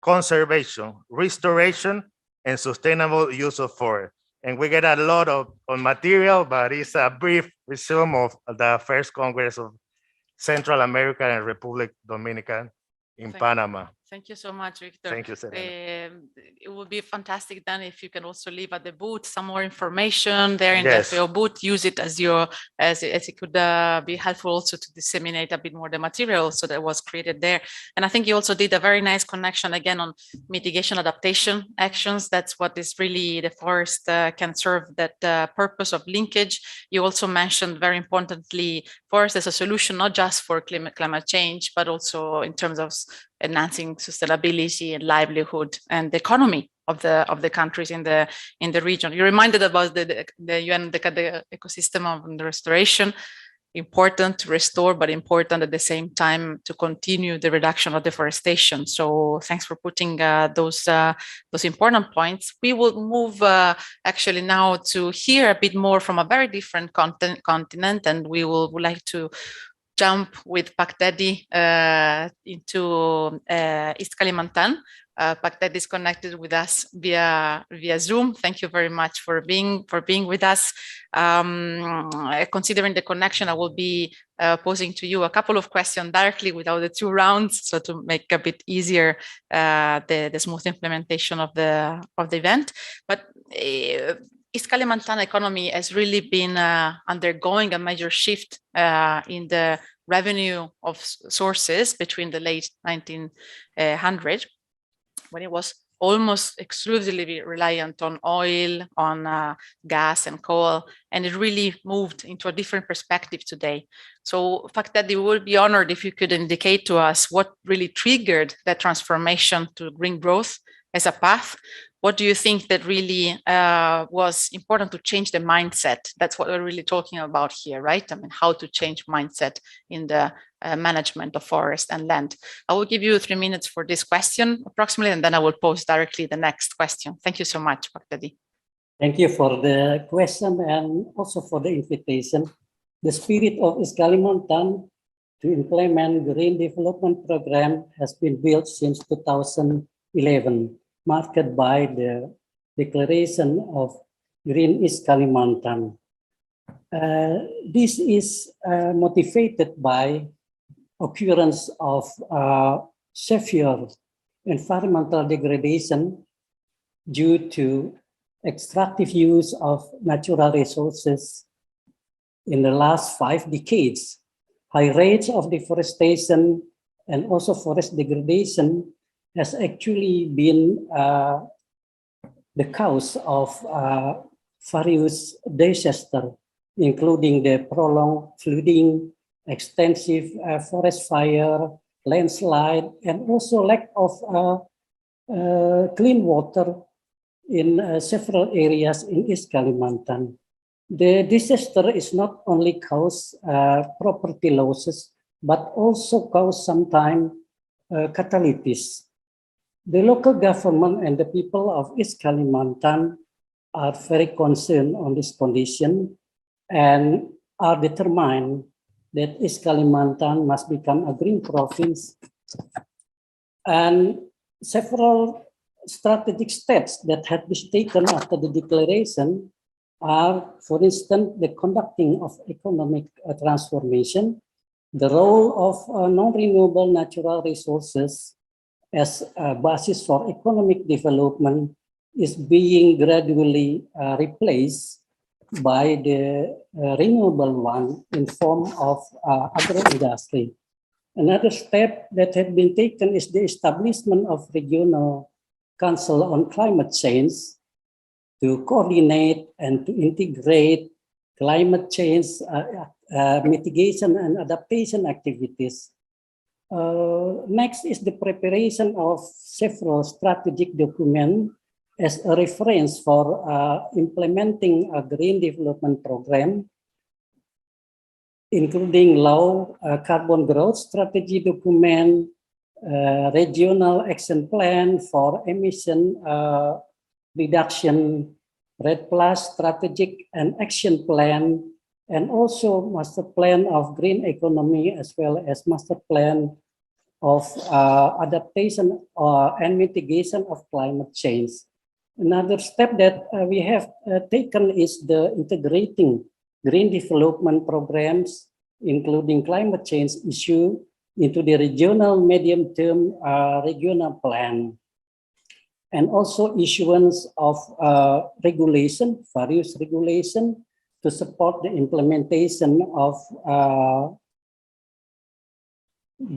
conservation, restoration, and sustainable use of forest. And we get a lot of material, but it's a brief resume of the first Congress of Central America and Republic Dominican in Panama. Thank you so much, Victor. Thank you, Serena. It would be fantastic then if you can also leave at the booth some more information there in Yes. the FAO booth. Use it as it could be helpful also to disseminate a bit more the material so that was created there. And I think you also did a very nice connection again on mitigation adaptation actions. That's what is really the forest can serve that purpose of linkage. You also mentioned very importantly forest as a solution, not just for climate change, but also in terms of enhancing sustainability and livelihood and the economy of the countries in the region. You reminded about the UN the ecosystem of the restoration. Important to restore, but important at the same time to continue the reduction of deforestation. So thanks for putting those important points. We will move actually now to hear a bit more from a very different continent, and we would like to jump with Pakdadi into East Kalimantan. Pakdadi is connected with us via Zoom. Thank you very much for being with us. Considering the connection, I will be posing to you a couple of questions directly without the 2 rounds, so to make a bit easier the smooth implementation of the event. But East Kalimantan economy has really been undergoing a major shift in the revenue of sources between the late 1900s, when it was almost exclusively reliant on oil, on gas and coal, and it really moved into a different perspective today. So the fact that we would be honored if you could indicate to us what really triggered that transformation to green growth as a path. what do you think that really was important to change the mindset? That's what we're really talking about here, right? I mean, how to change mindset in the management of forest and land. I will give you 3 minutes for this question approximately, and then I will pose directly the next question. Thank you so much, Baghdadi. Thank you for the question and also for the invitation. The spirit of East Kalimantan to implement green development program has been built since 2011, marked by the declaration of Green East Kalimantan. This is motivated by occurrence of severe environmental degradation due to extractive use of natural resources in the last 5 decades. High rates of deforestation and also forest degradation has actually been the cause of various disasters, including the prolonged flooding, extensive forest fire, landslide, and also lack of clean water in several areas in East Kalimantan. The disaster is not only cause property losses, but also cause sometimes catalysis. The local government and the people of East Kalimantan are very concerned on this condition and are determined that East Kalimantan must become a green province. And several strategic steps that have been taken after the declaration are, for instance, the conducting of economic transformation, the role of non-renewable natural resources as a basis for economic development is being gradually replaced by the renewable one in form of agro-industry. Another step that had been taken is the establishment of regional Council on Climate Change to coordinate and to integrate climate change mitigation and adaptation activities. Next is the preparation of several strategic documents as a reference for implementing a green development program, including low carbon growth strategy document, regional action plan for emission reduction, REDD+ strategic and action plan, and also master plan of green economy, as well as master plan of adaptation and mitigation of climate change. Another step that we have taken is the integrating green development programs, including climate change issue, into the regional medium-term regional plan, and also issuance of regulation, various regulation to support the implementation of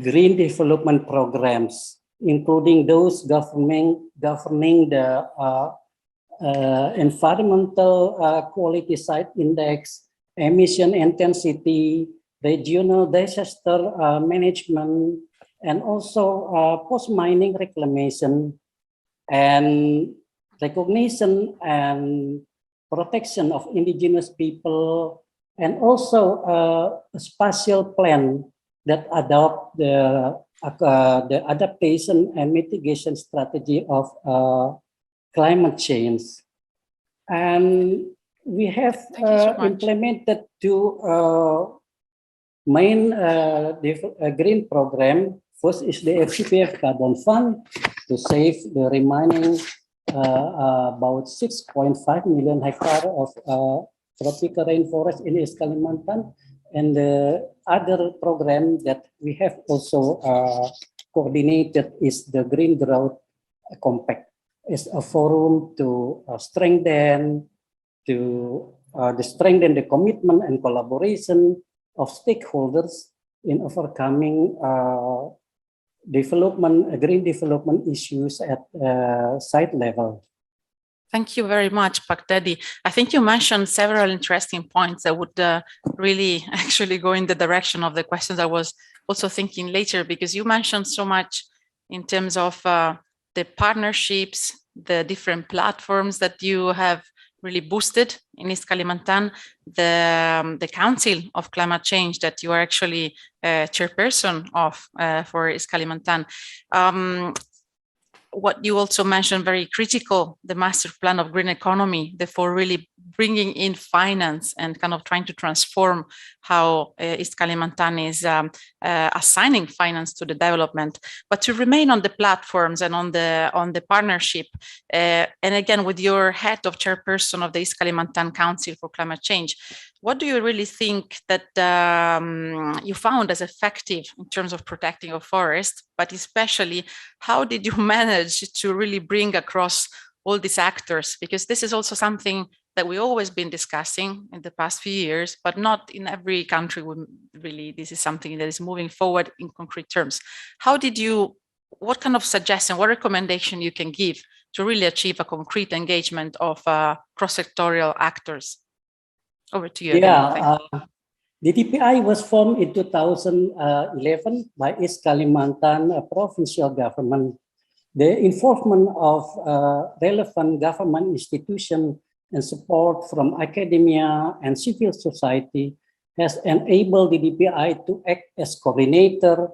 green development programs, including those governing the environmental quality site index, emission intensity, regional disaster management, and also post-mining reclamation, and recognition and protection of indigenous people, and also a spatial plan that adopt the adaptation and mitigation strategy of climate change. And we have implemented two main green program. First is the FCPF Carbon Fund to save the remaining about 6.5 million hectares of tropical rainforest in East Kalimantan. And the other program that we have also coordinated is the Green Growth Compact. It's a forum to strengthen the commitment and collaboration of stakeholders in overcoming green development issues at site level. Thank you very much, Baghdadi. I think you mentioned several interesting points that would really actually go in the direction of the questions I was also thinking later, because you mentioned so much in terms of the partnerships, the different platforms that you have really boosted in East Kalimantan, the Council of Climate Change that you are actually chairperson of for East Kalimantan. What you also mentioned, very critical, the master plan of green economy, therefore really bringing in finance and kind of trying to transform how East Kalimantan is assigning finance to the development, but to remain on the platforms and on the partnership. And again, with your head of chairperson of the East Kalimantan Council for Climate Change, what do you really think that you found as effective in terms of protecting our forest, but especially how did you manage to really bring across all these actors? Because this is also something that we've always been discussing in the past few years, but not in every country really, this is something that is moving forward in concrete terms. How did you, what kind of suggestion, what recommendation you can give to really achieve a concrete engagement of cross-sectorial actors? Over to you again. Yeah, the DPI was formed in 2011 by East Kalimantan provincial government. The involvement of relevant government institutions and support from academia and civil society has enabled the DPI to act as coordinator,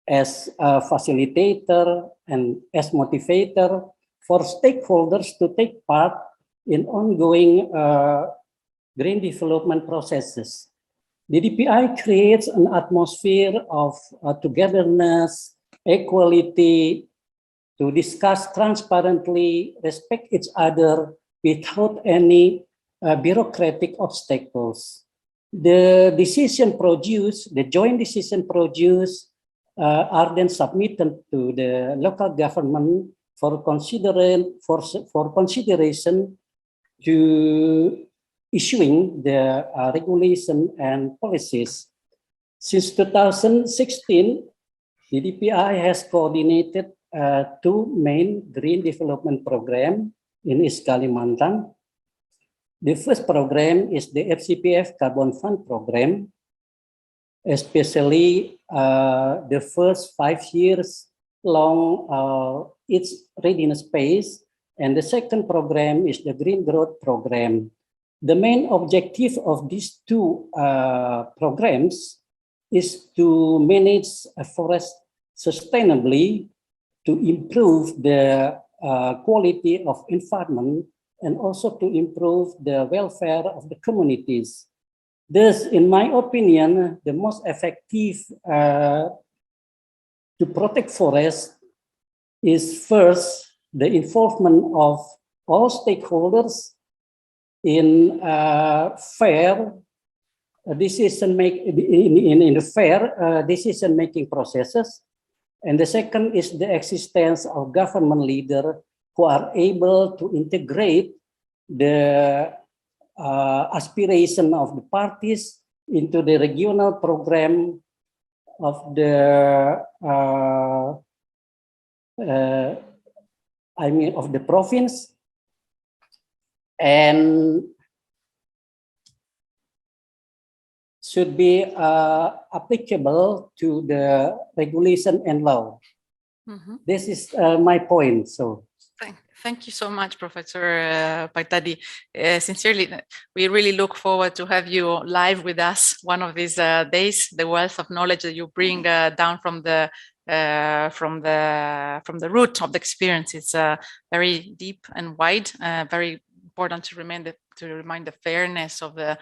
as a facilitator, and as motivator for stakeholders to take part in ongoing green development processes. The DPI creates an atmosphere of togetherness, equality, to discuss transparently, respect each other without any bureaucratic obstacles. The decision produced, the joint decision produced, are then submitted to the local government for consideration to issuing the regulation and policies. Since 2016, the DPI has coordinated two main green development programs in East Kalimantan. The first program is the FCPF Carbon Fund program, especially the first 5 years long its readiness phase, and the second program is the Green Growth Program. The main objective of these two programs is to manage a forest sustainably, to improve the quality of environment, and also to improve the welfare of the communities. Thus, in my opinion, the most effective to protect forests is first the involvement of all stakeholders in fair decision-making processes, and the second is the existence of government leaders who are able to integrate the aspiration of the parties into the regional program of the of the province, and should be applicable to the regulation and law. Mm-hmm. This is my point. So thank you so much, Professor Paitadi. Sincerely, we really look forward to have you live with us one of these days. The wealth of knowledge that you bring down from the root of the experience is very deep and wide. Very important to remind the fairness of the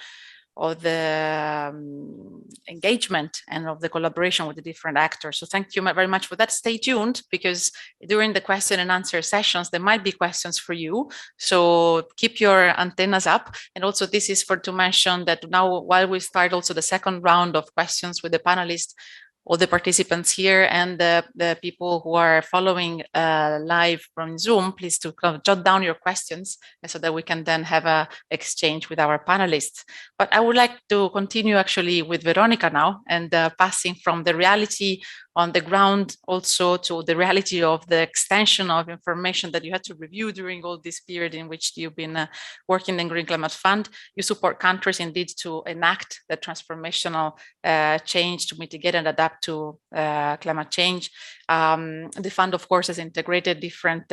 engagement and of the collaboration with the different actors. So thank you very much for that. Stay tuned, because during the question and answer sessions, there might be questions for you. So keep your antennas up. And also this is to mention that now, while we start also the second round of questions with the panelists, all the participants here and the people who are following live from Zoom, please to jot down your questions so that we can then have an exchange with our panelists. But I would like to continue actually with Veronica now, and passing from the reality on the ground also to the reality of the extension of information that you had to review during all this period in which you've been working in Green Climate Fund. You support countries indeed to enact the transformational change to mitigate and adapt to climate change. The fund, of course, has integrated different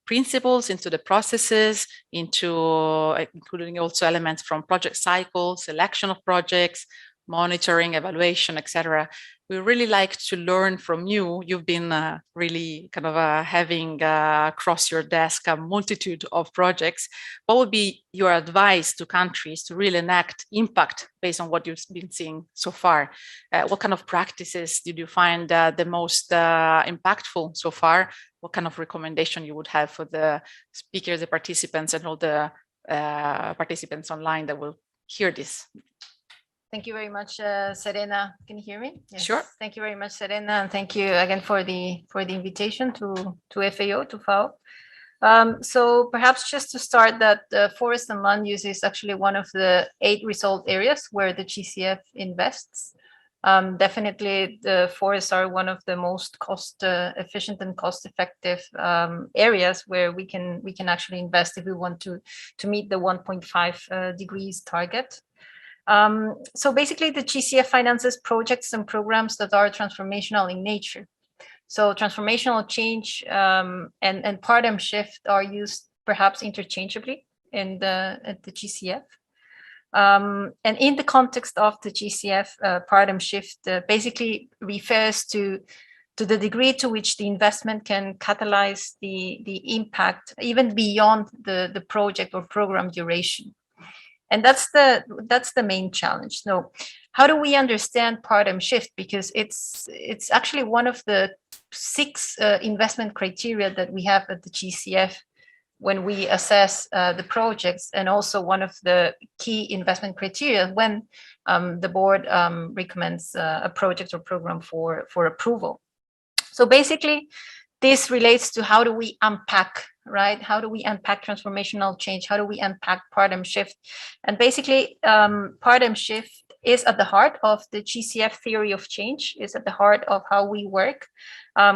principles into the processes, including also elements from project cycles, selection of projects, monitoring, evaluation, etc. We really like to learn from you. You've been really kind of having across your desk a multitude of projects. What would be your advice to countries to really enact impact based on what you've been seeing so far? What kind of practices did you find the most impactful so far? What kind of recommendation you would have for the speakers, the participants, and all the participants online that will hear this? Thank you very much, Serena. Can you hear me? Yes. Sure. Thank you very much, Serena, and thank you again for the invitation to FAO, to FAO. So perhaps just to start, that forest and land use is actually one of the 8 result areas where the GCF invests. Definitely, the forests are one of the most cost efficient and cost effective areas where we can actually invest if we want to meet the 1.5 degrees target. So basically, the GCF finances projects and programs that are transformational in nature. So transformational change and paradigm shift are used perhaps interchangeably in the GCF. And in the context of the GCF, paradigm shift basically refers to the degree to which the investment can catalyze the impact even beyond the project or program duration. And that's the main challenge. So how do we understand paradigm shift? Because it's actually one of the 6 investment criteria that we have at the GCF when we assess the projects, and also one of the key investment criteria when the board recommends a project or program for approval. So basically, this relates to how do we unpack, right? How do we unpack transformational change? How do we unpack paradigm shift? And basically, paradigm shift is at the heart of the GCF theory of change, is at the heart of how we work.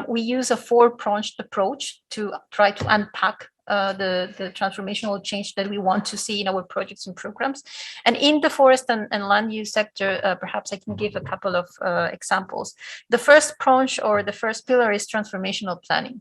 We use a 4-pronged approach to try to unpack the transformational change that we want to see in our projects and programs. And in the forest and land use sector, perhaps I can give a couple of examples. The first prong or the first pillar is transformational planning.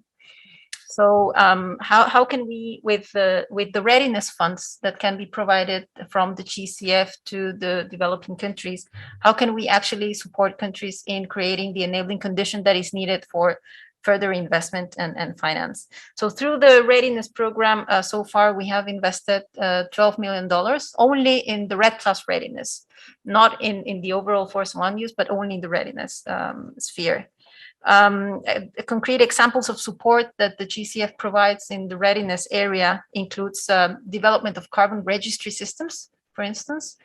So how can we, with the readiness funds that can be provided from the GCF to the developing countries, how can we actually support countries in creating the enabling condition that is needed for further investment and finance? So through the readiness program, so far we have invested $12 million only in the RED Plus readiness, not in the overall forest and land use, but only in the readiness sphere. Concrete examples of support that the GCF provides in the readiness area includes development of carbon registry systems, for instance,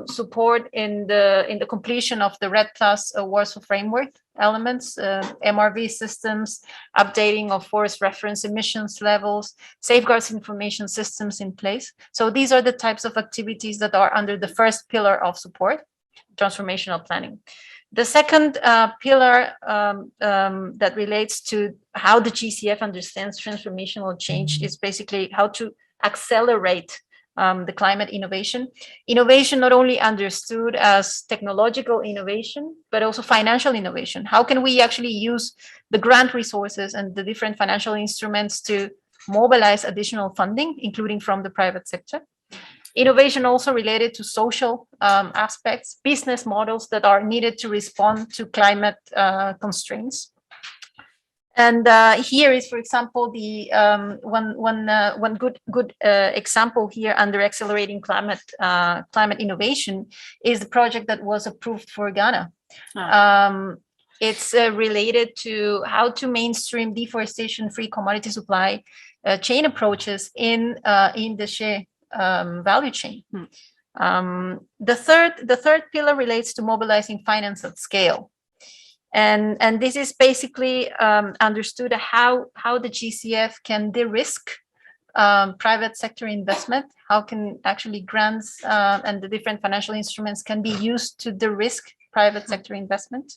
support in the completion of the RED Plus Warsaw framework elements, MRV systems, updating of forest reference emissions levels, safeguards information systems in place. So these are the types of activities that are under the first pillar of support, transformational planning. The second pillar that relates to how the GCF understands transformational change is basically how to accelerate the climate innovation. Innovation not only understood as technological innovation, but also financial innovation. How can we actually use the grant resources and the different financial instruments to mobilize additional funding, including from the private sector? Innovation also related to social aspects, business models that are needed to respond to climate constraints. And here is, for example, the one good example here under accelerating climate innovation is the project that was approved for Ghana. It's related to how to mainstream deforestation-free commodity supply chain approaches in the shea value chain. The third pillar relates to mobilizing finance at scale. And this is basically understood how the GCF can de-risk private sector investment. How can actually grants and the different financial instruments can be used to de-risk private sector investment.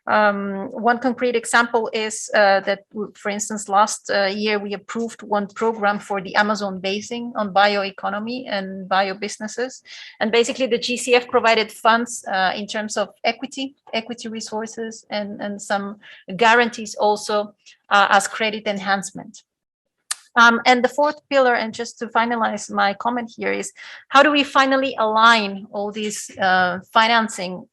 One concrete example is that, for instance, last year we approved one program for the Amazon basin on bioeconomy and bio businesses. And basically the GCF provided funds in terms of equity resources, and some guarantees also as credit enhancement. And the fourth pillar, and just to finalize my comment here, is how do we finally align all these financing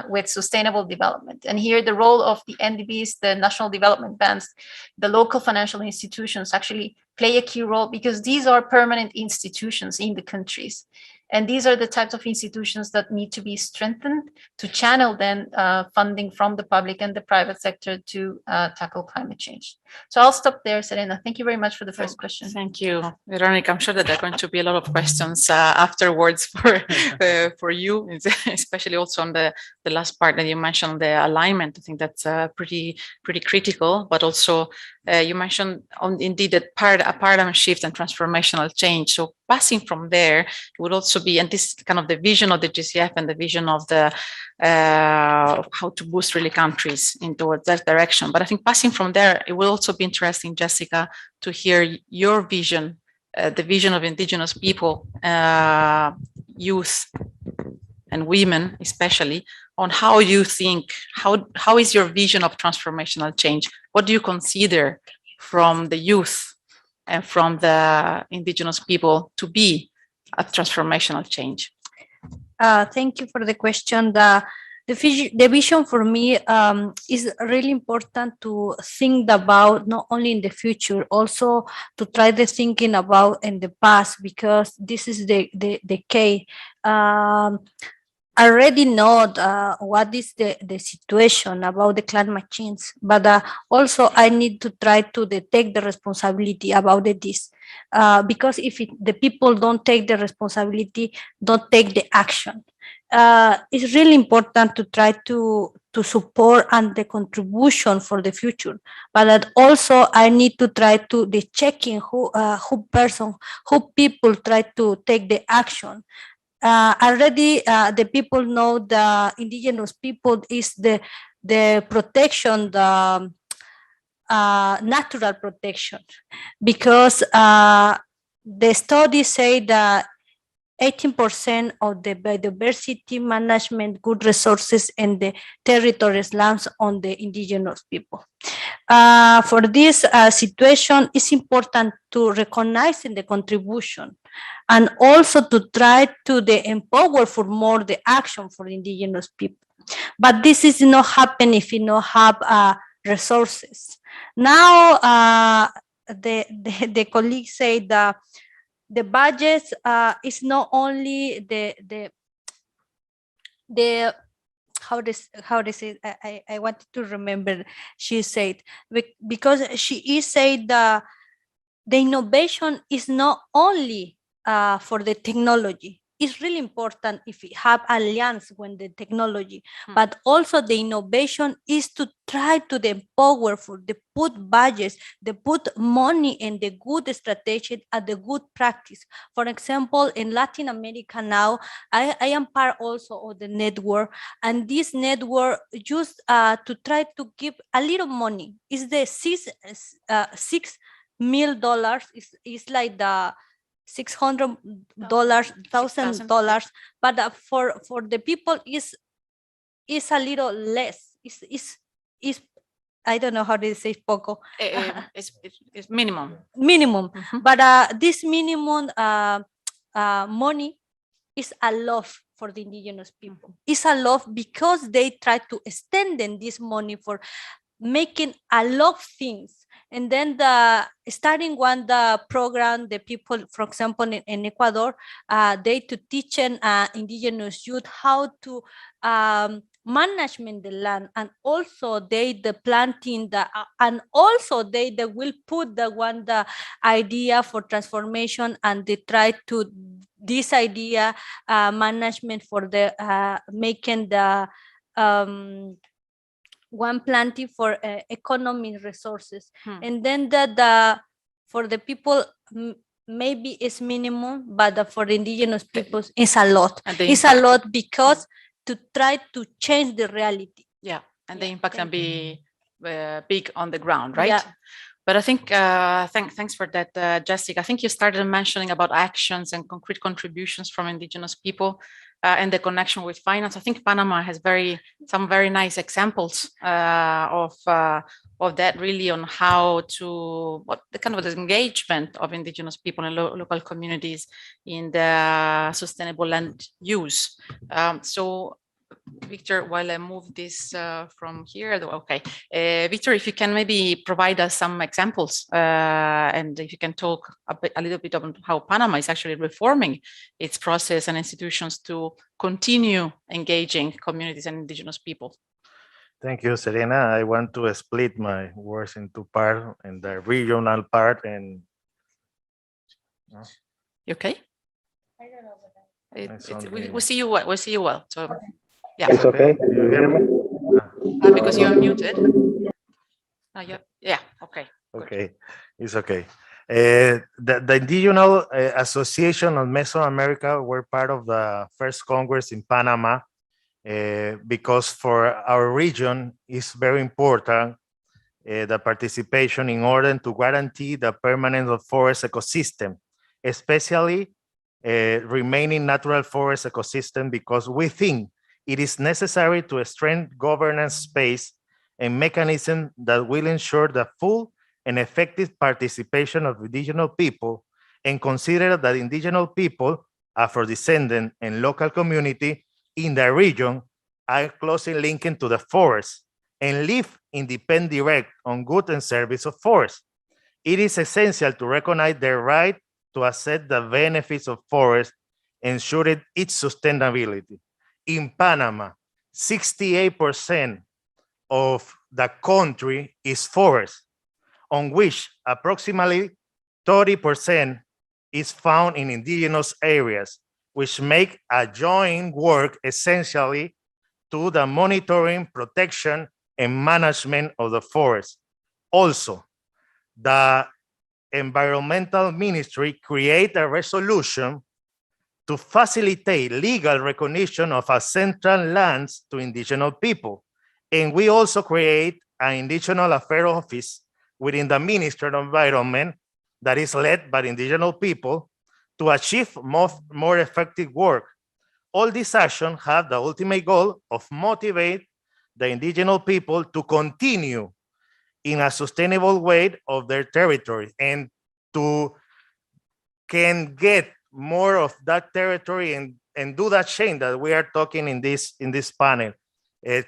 with sustainable development? And here the role of the NDBs, the national development banks, the local financial institutions actually play a key role, because these are permanent institutions in the countries. And these are the types of institutions that need to be strengthened to channel then funding from the public and the private sector to tackle climate change. So I'll stop there, Serena. Thank you very much for the first question. Thank you, Veronica. I'm sure that there are going to be a lot of questions afterwards for you, especially also on the last part that you mentioned, the alignment. I think that's pretty critical, but also you mentioned indeed that a paradigm shift and transformational change. So passing from there, it would also be, and this is kind of the vision of the GCF and the vision of the how to boost really countries towards that direction. But I think passing from there, it will also be interesting, Jessica, to hear your vision, the vision of indigenous people, youth and women especially, on how you think, how is your vision of transformational change? What do you consider from the youth and from the indigenous people to be a transformational change? Thank you for the question. The vision for me is really important to think about, not only in the future, also to try the thinking about in the past, because this is the key. I already know what is the situation about the climate change, but also I need to try to take the responsibility about this, because if the people don't take the responsibility, don't take the action, it's really important to try to support and the contribution for the future. But that also I need to try to the checking who people try to take the action. Already the people know the indigenous people is the protection, the natural protection, because the studies say that 18% of the biodiversity management good resources in the territories lands on the indigenous people. For this situation, it's important to recognize in the contribution, and also to try to empower for more the action for indigenous people. But this is not happen if you don't have resources. Now, the colleagues say that the budget is not only the how they say, I wanted to remember, she said, because she is saying the innovation is not only for the technology. It's really important if we have alliance with the technology, but also the innovation is to try to empower for the put budgets, the put money in the good strategy and the good practice. For example, in Latin America now, I am part also of the network, and this network just to try to give a little money. Is the $6 million is like the $600,000, $1,000, but for the people is a little less. Is I don't know how to say poco. It's minimum. Minimum, but this minimum money is a lot for the indigenous people. It's a lot because they try to extend this money for making a lot of things. And then starting the program, the people, for example, in Ecuador, they to teach indigenous youth how to management the land, and also the planting, and also they will put the idea for transformation, and they try to this idea management for the making the one planting for economic resources. And then for the people maybe it's minimum, but for the indigenous peoples it's a lot. It's a lot because to try to change the reality. Yeah. and the Yeah, impact can thank be big on the ground, right? Yeah. But I think, thanks for that, Jessica. I think you started mentioning about actions and concrete contributions from indigenous people and the connection with finance. I think Panama has some very nice examples of that, really, on how to, what the kind of the engagement of indigenous people and local communities in the sustainable land use. So Victor, while I move this from here, okay. Victor, if you can maybe provide us some examples, and if you can talk a little bit about how Panama is actually reforming its process and institutions to continue engaging communities and indigenous people. Thank you, Serena. I want to split my words into part, in the regional part and. You okay? I don't know. We see you well. We see you well. So, yeah. It's okay. You hear me? Because you're muted. Yeah. Okay. Okay, it's okay. The Indigenous Association of Mesoamerica were part of the first Congress in Panama because for our region it's very important the participation in order to guarantee the permanence of forest ecosystem, especially remaining natural forest ecosystem, because we think it is necessary to strengthen governance space and mechanism that will ensure the full and effective participation of indigenous people, and consider that indigenous people, Afro-descendant and local community in the region are closely linked to the forest and live independent direct on goods and service of forest. It is essential to recognize their right to accept the benefits of forest, ensuring its sustainability. In Panama, 68% of the country is forest, on which approximately 30% is found in indigenous areas, which make a joint work essentially to the monitoring, protection, and management of the forest. Also, the Environmental Ministry create a resolution to facilitate legal recognition of ancestral lands to indigenous people. And we also create an Indigenous Affairs Office within the Ministry of Environment that is led by indigenous people to achieve more effective work. All these actions have the ultimate goal of motivate the indigenous people to continue in a sustainable way of their territory and to can get more of that territory and do that change that we are talking in this panel.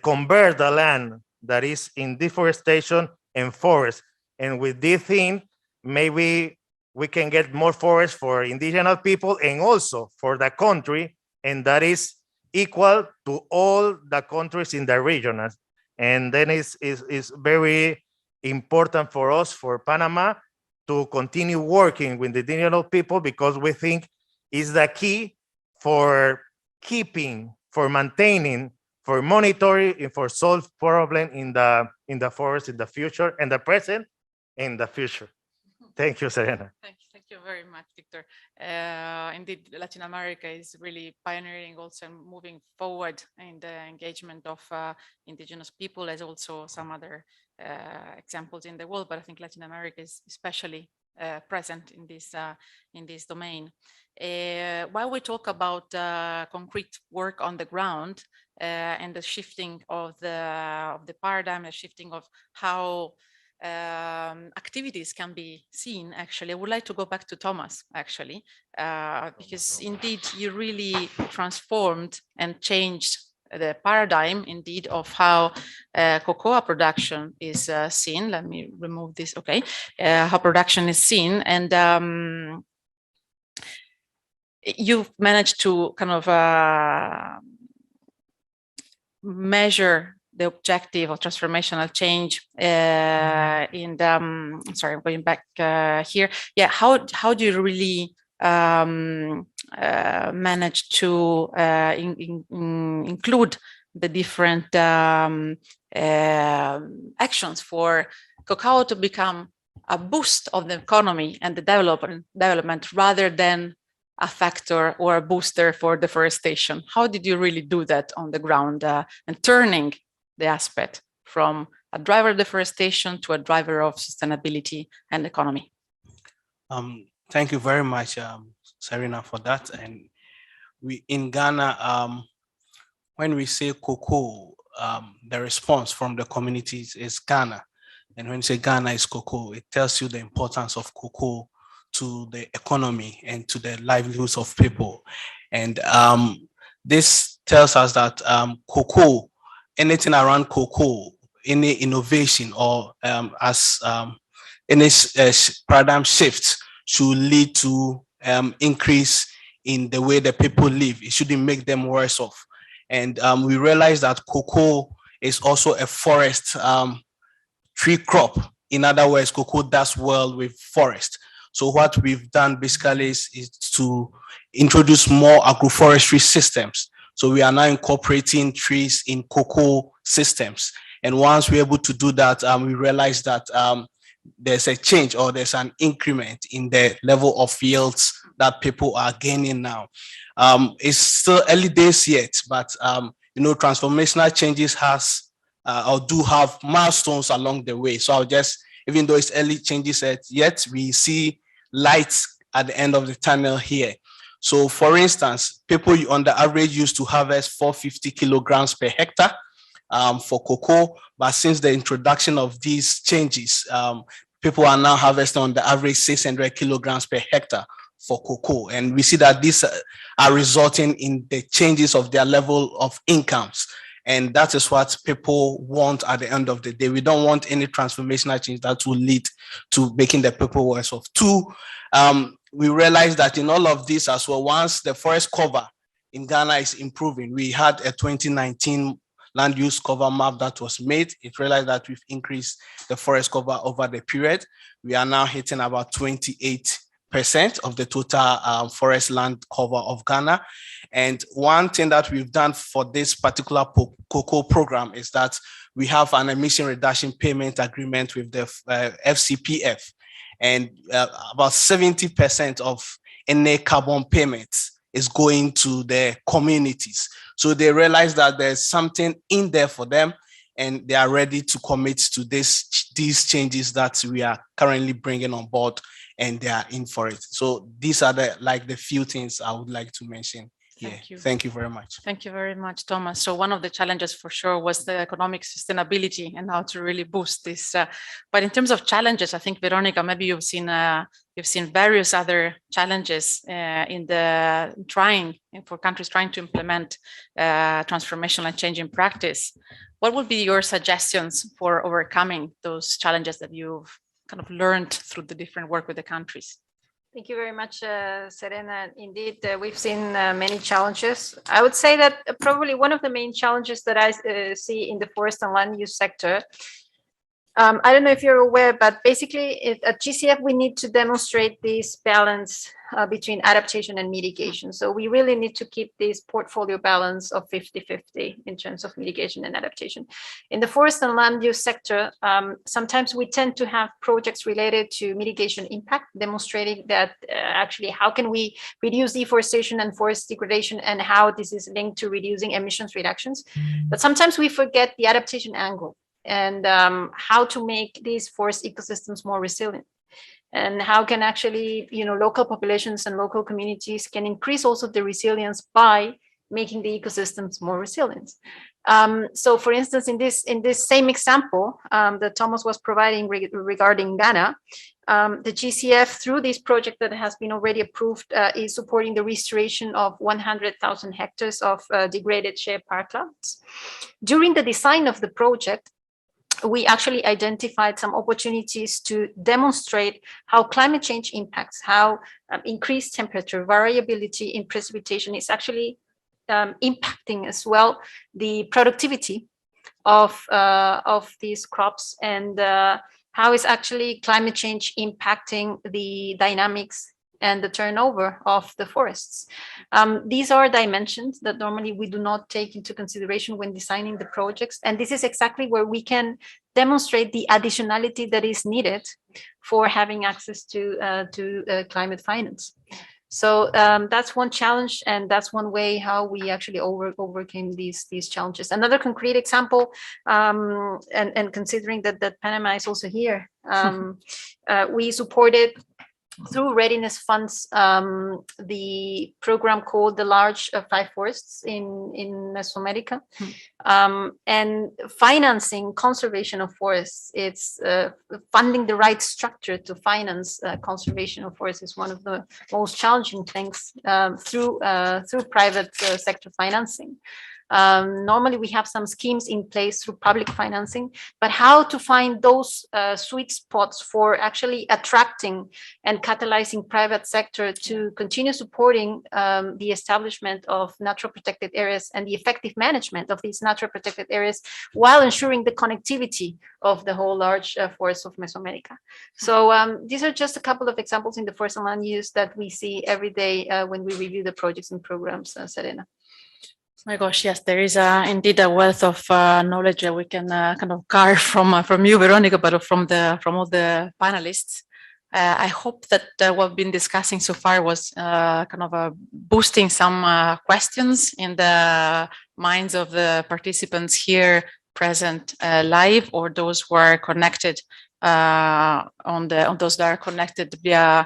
Convert the land that is in deforestation and forest. And with this thing, maybe we can get more forest for indigenous people and also for the country, and that is equal to all the countries in the region. And then it's very important for us, for Panama, to continue working with the indigenous people, because we think is the key for keeping, for maintaining, for monitoring, and for solve problem in the forest in the future, and the present, and the future. Thank you, Serena. Thank you very much, Victor. Indeed, Latin America is really pioneering also and moving forward in the engagement of indigenous people, as also some other examples in the world. But I think Latin America is especially present in this domain. While we talk about concrete work on the ground and the shifting of the paradigm, the shifting of how activities can be seen, actually, I would like to go back to Thomas, actually, because indeed you really transformed and changed the paradigm, indeed, of how cocoa production is seen. Let me remove this. Okay, how production is seen, and you've managed to kind of measure the objective of transformational change in the, sorry, I'm going back here. Yeah, how do you really manage to include the different actions for cacao to become a boost of the economy and the development rather than a factor or a booster for deforestation? How did you really do that on the ground and turning the aspect from a driver of deforestation to a driver of sustainability and economy? Thank you very much, Serena, for that. And we in Ghana, when we say cocoa, the response from the communities is Ghana. And when you say Ghana is cocoa, it tells you the importance of cocoa to the economy and to the livelihoods of people. And this tells us that cocoa, anything around cocoa, any innovation or any paradigm shift should lead to increase in the way the people live. It shouldn't make them worse off. And we realize that cocoa is also a forest tree crop. In other words, cocoa does well with forest. So what we've done basically is to introduce more agroforestry systems. So we are now incorporating trees in cocoa systems. And once we're able to do that, we realize that there's a change or there's an increment in the level of yields that people are gaining now. It's still early days yet, but transformational changes or do have milestones along the way. So I'll just, even though it's early changes yet, we see lights at the end of the tunnel here. So for instance, people on the average used to harvest 450 kilograms per hectare for cocoa, but since the introduction of these changes, people are now harvesting on the average 600 kilograms per hectare for cocoa. And we see that these are resulting in the changes of their level of incomes. And that is what people want at the end of the day. We don't want any transformational change that will lead to making the people worse off. Two, we realize that in all of this as well, once the forest cover in Ghana is improving, we had a 2019 land use cover map that was made. It realized that we've increased the forest cover over the period. We are now hitting about 28% of the total forest land cover of Ghana. And one thing that we've done for this particular cocoa program is that we have an emission reduction payment agreement with the FCPF. And about 70% of any carbon payments is going to the communities. So they realize that there's something in there for them and they are ready to commit to these changes that we are currently bringing on board, and they are in for it. So these are the few things I would like to mention. Thank you. Thank you very much. Thank you very much, Thomas. So one of the challenges for sure was the economic sustainability and how to really boost this. But in terms of challenges, I think, Veronica, maybe you've seen various other challenges for countries trying to implement transformational and change in practice. What would be your suggestions for overcoming those challenges that you've kind of learned through the different work with the countries? Thank you very much, Serena. Indeed, we've seen many challenges. I would say that probably one of the main challenges that I see in the forest and land use sector, I don't know if you're aware, but basically at GCF, we need to demonstrate this balance between adaptation and mitigation. So we really need to keep this portfolio balance of 50-50 in terms of mitigation and adaptation. In the forest and land use sector, sometimes we tend to have projects related to mitigation impact, demonstrating that actually how can we reduce deforestation and forest degradation and how this is linked to reducing emissions reductions. But sometimes we forget the adaptation angle and how to make these forest ecosystems more resilient. And how can actually, local populations and local communities can increase also the resilience by making the ecosystems more resilient. So for instance, in this same example that Thomas was providing regarding Ghana, the GCF through this project that has been already approved is supporting the restoration of 100,000 hectares of degraded shea parklands. During the design of the project, we actually identified some opportunities to demonstrate how climate change impacts, how increased temperature variability in precipitation is actually impacting as well the productivity of these crops, and how is actually climate change impacting the dynamics and the turnover of the forests. These are dimensions that normally we do not take into consideration when designing the projects. And this is exactly where we can demonstrate the additionality that is needed for having access to climate finance. So that's one challenge, and that's one way how we actually overcame these challenges. Another concrete example, and considering that Panama is also here, we supported through readiness funds the program called the Large Five Forests in Mesoamerica, and financing conservation of forests. It's funding the right structure to finance conservation of forests is one of the most challenging things through private sector financing. Normally we have some schemes in place through public financing, but how to find those sweet spots for actually attracting and catalyzing private sector to continue supporting the establishment of natural protected areas and the effective management of these natural protected areas while ensuring the connectivity of the whole large forests of Mesoamerica. So these are just a couple of examples in the forest and land use that we see every day when we review the projects and programs, Serena. My gosh, yes, there is indeed a wealth of knowledge that we can kind of carve from you, Veronica, but from all the panelists. I hope that what we've been discussing so far was kind of boosting some questions in the minds of the participants here present live, or those who are connected on those that are connected via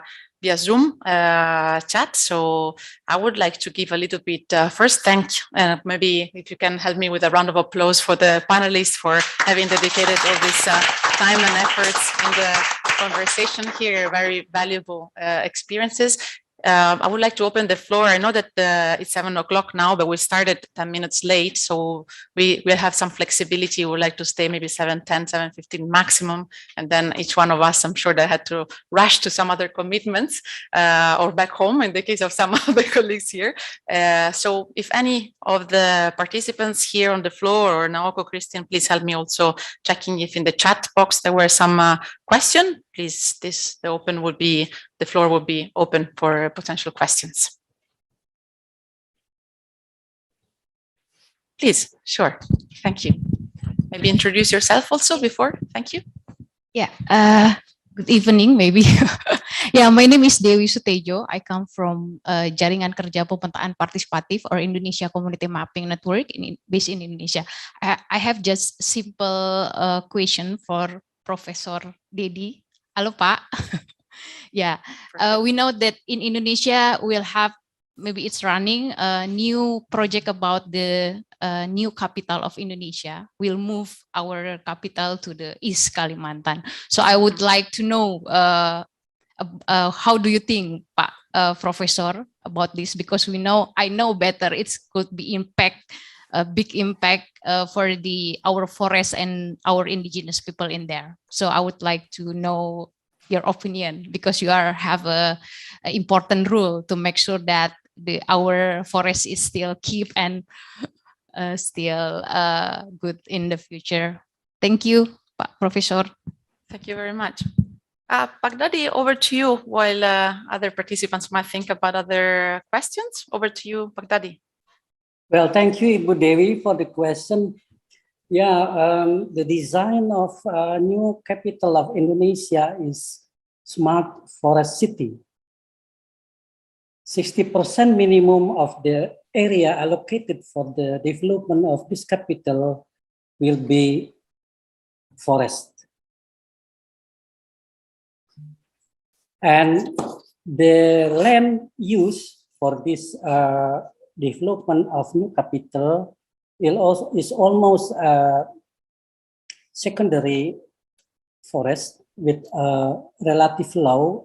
Zoom chat. So I would like to give a little bit first thank you, and maybe if you can help me with a round of applause for the panelists for having dedicated all this time and efforts in the conversation here, very valuable experiences. I would like to open the floor. I know that it's 7 o'clock now, but we started 10 minutes late, so we will have some flexibility. We would like to stay maybe 7:10, 7:15 maximum, and then each one of us, I'm sure, they had to rush to some other commitments or back home in the case of some of the colleagues here. So if any of the participants here on the floor, or Naoko, Christian, please help me also checking if in the chat box there were some questions. Please, the floor will be open for potential questions. Please, sure. Thank you. Maybe introduce yourself also before. Thank you. Yeah. Good evening, maybe. Yeah, my name is Dewi Sutejo. I come from Jaringan Kerja Pemetaan Partisipatif or Indonesia Community Mapping Network based in Indonesia. I have just simple question for Professor Dedi. Halo, Pak. Yeah, we know that in Indonesia we'll have, maybe it's running a new project about the new capital of Indonesia. We'll move our capital to the East Kalimantan. So I would like to know how do you think, Pak Professor, about this? Because I know better it could be a big impact for our forests and our indigenous people in there. So I would like to know your opinion, because you have a important role to make sure that our forest is still keep and still good in the future. Thank you, Pak Professor. Thank you very much. Pak Dadi, over to you, while other participants might think about other questions. Over to you, Pak Dadi. Well, thank you, Ibu Dewi, for the question. Yeah, the design of new capital of Indonesia is smart forest city. 60% minimum of the area allocated for the development of this capital will be forest. And the land use for this development of new capital is almost secondary forest with a relative low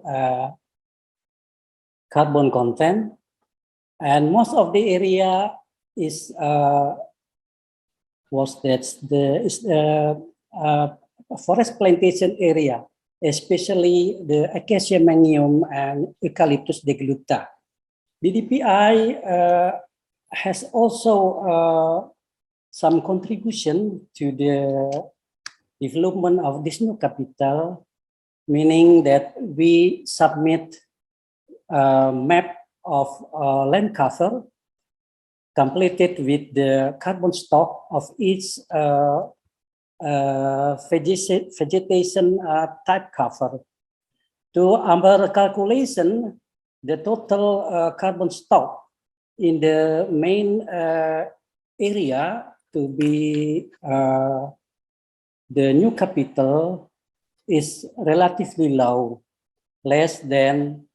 carbon content, and most of the area is forest plantation area, especially the Acacia mangium and Eucalyptus deglutta. DDPI has also some contribution to the development of this new capital, meaning that we submit a map of land cover completed with the carbon stock of each vegetation type cover. To our calculation, the total carbon stock in the main area to be the new capital is relatively low, less than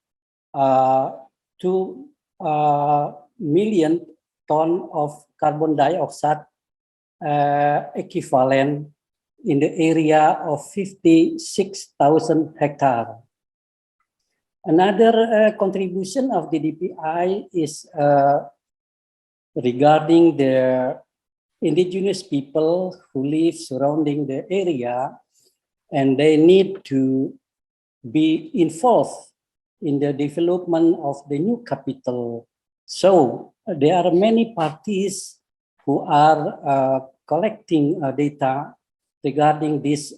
2 million ton of carbon dioxide equivalent in the area of 56,000 hectares. Another contribution of the DPI is regarding the indigenous people who live surrounding the area, and they need to be involved in the development of the new capital. So there are many parties who are collecting data regarding these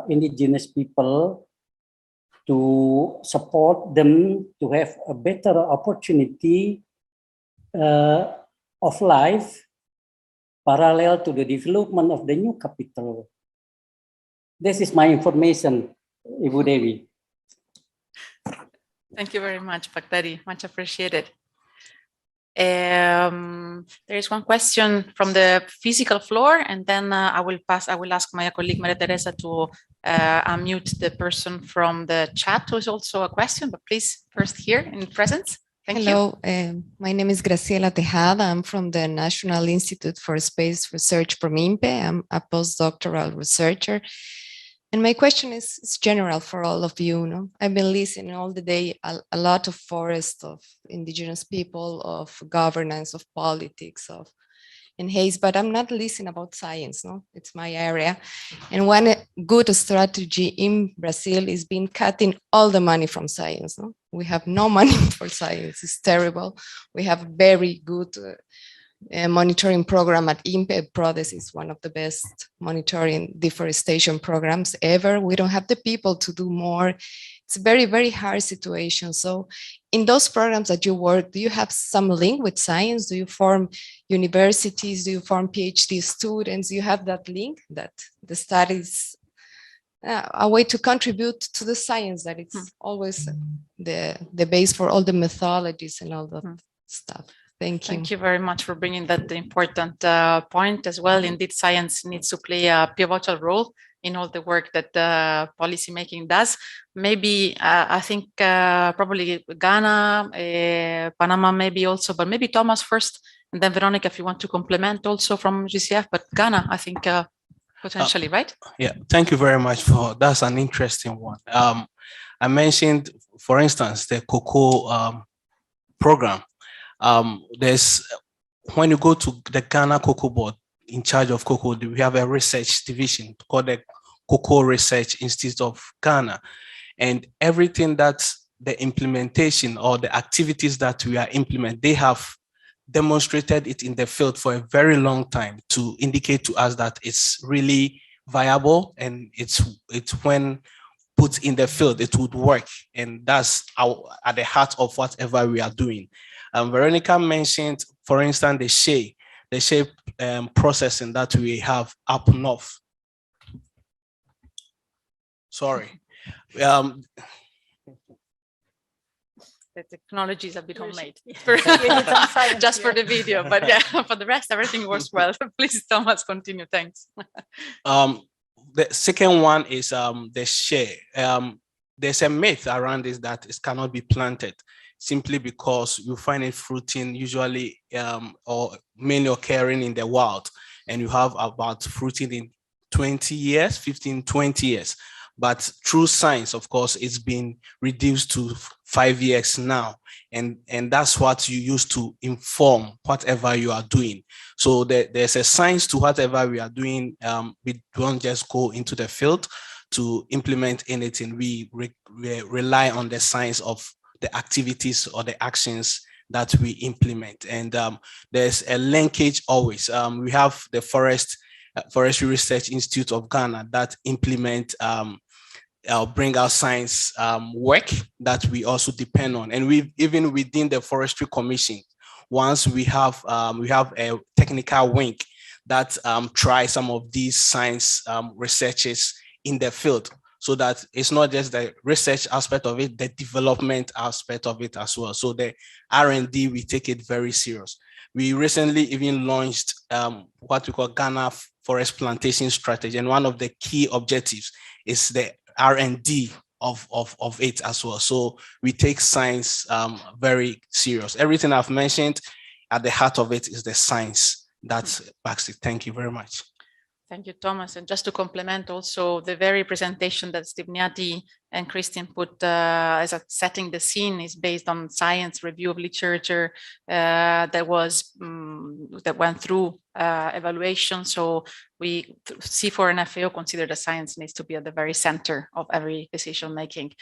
indigenous people to support them to have a better opportunity of life parallel to the development of the new capital. This is my information, Ibu Dewi. Thank you very much, Paktari. Much appreciated. There is one question from the physical floor, and then I will ask my colleague Maria Teresa to unmute the person from the chat who is also a question, but please first here in presence. Thank Hello, my name is Graciela Tejada. I'm from the National Institute for Space Research from INPE. I'm a postdoctoral researcher. And my question is general for all of you. No? I've been listening all the day, a lot of forest, of indigenous people, of governance, of politics, of in haze, but I'm not listening about science. No, it's my area. And one good strategy in Brazil is been cutting all the money from science. No? We have no money for science. It's terrible. We have very good monitoring program at INPE. PRODES is one of the best monitoring deforestation programs ever. We don't have the people to do more. It's a very, very hard situation. So in those programs that you work, do you have some link with science? Do you form universities? Do you form PhD students? Do you have that link that the studies, a way to contribute to the science that it's always the base for all the methodologies and all that stuff? Thank you. Thank you very much for bringing that important point as well. Indeed, science needs to play a pivotal role in all the work that policy making does. Maybe I think probably Ghana, Panama maybe also, but maybe Thomas first, and then Veronica, if you want to complement also from GCF, but Ghana, I think potentially, right? Yeah, thank you very much that's an interesting one. I mentioned, for instance, the cocoa program. There's, when you go to the Ghana Cocoa Board in charge of cocoa, we have a research division called the Cocoa Research Institute of Ghana. And everything that's the implementation or the activities that we are implementing, they have demonstrated it in the field for a very long time to indicate to us that it's really viable, and it's when put in the field, it would work. And that's at the heart of whatever we are doing. Veronica mentioned, for instance, the shea processing that we have up north. Sorry. The technology is a bit homemade. Just for the video, but yeah, for the rest, everything works well. Please, Thomas, continue. Thanks. The second one is the shea. There's a myth around this that it cannot be planted, simply because you find it fruiting usually or mainly occurring in the wild, and you have about fruiting in 20 years, 15, 20 years. But through science, of course, it's been reduced to 5 years now. And that's what you use to inform whatever you are doing. So there's a science to whatever we are doing. We don't just go into the field to implement anything. We rely on the science of the activities or the actions that we implement. And there's a linkage always. We have the Forestry Research Institute of Ghana that implement bring our science work that we also depend on. And we even within the Forestry Commission, once we have a technical wing that try some of these science researches in the field. so that it's not just the research aspect of it, the development aspect of it as well. So the R&D, we take it very serious. We recently even launched what we call Ghana Forest Plantation Strategy. And one of the key objectives is the R&D of it as well. So we take science very serious. Everything I've mentioned, at the heart of it is the science that backs it. Thank you very much. Thank you, Thomas. And just to complement also the very presentation that Stibniati and Christian put as a setting the scene is based on science, review of literature that went through evaluation. So we, CIFOR and FAO, consider the science needs to be at the very center of every decision making.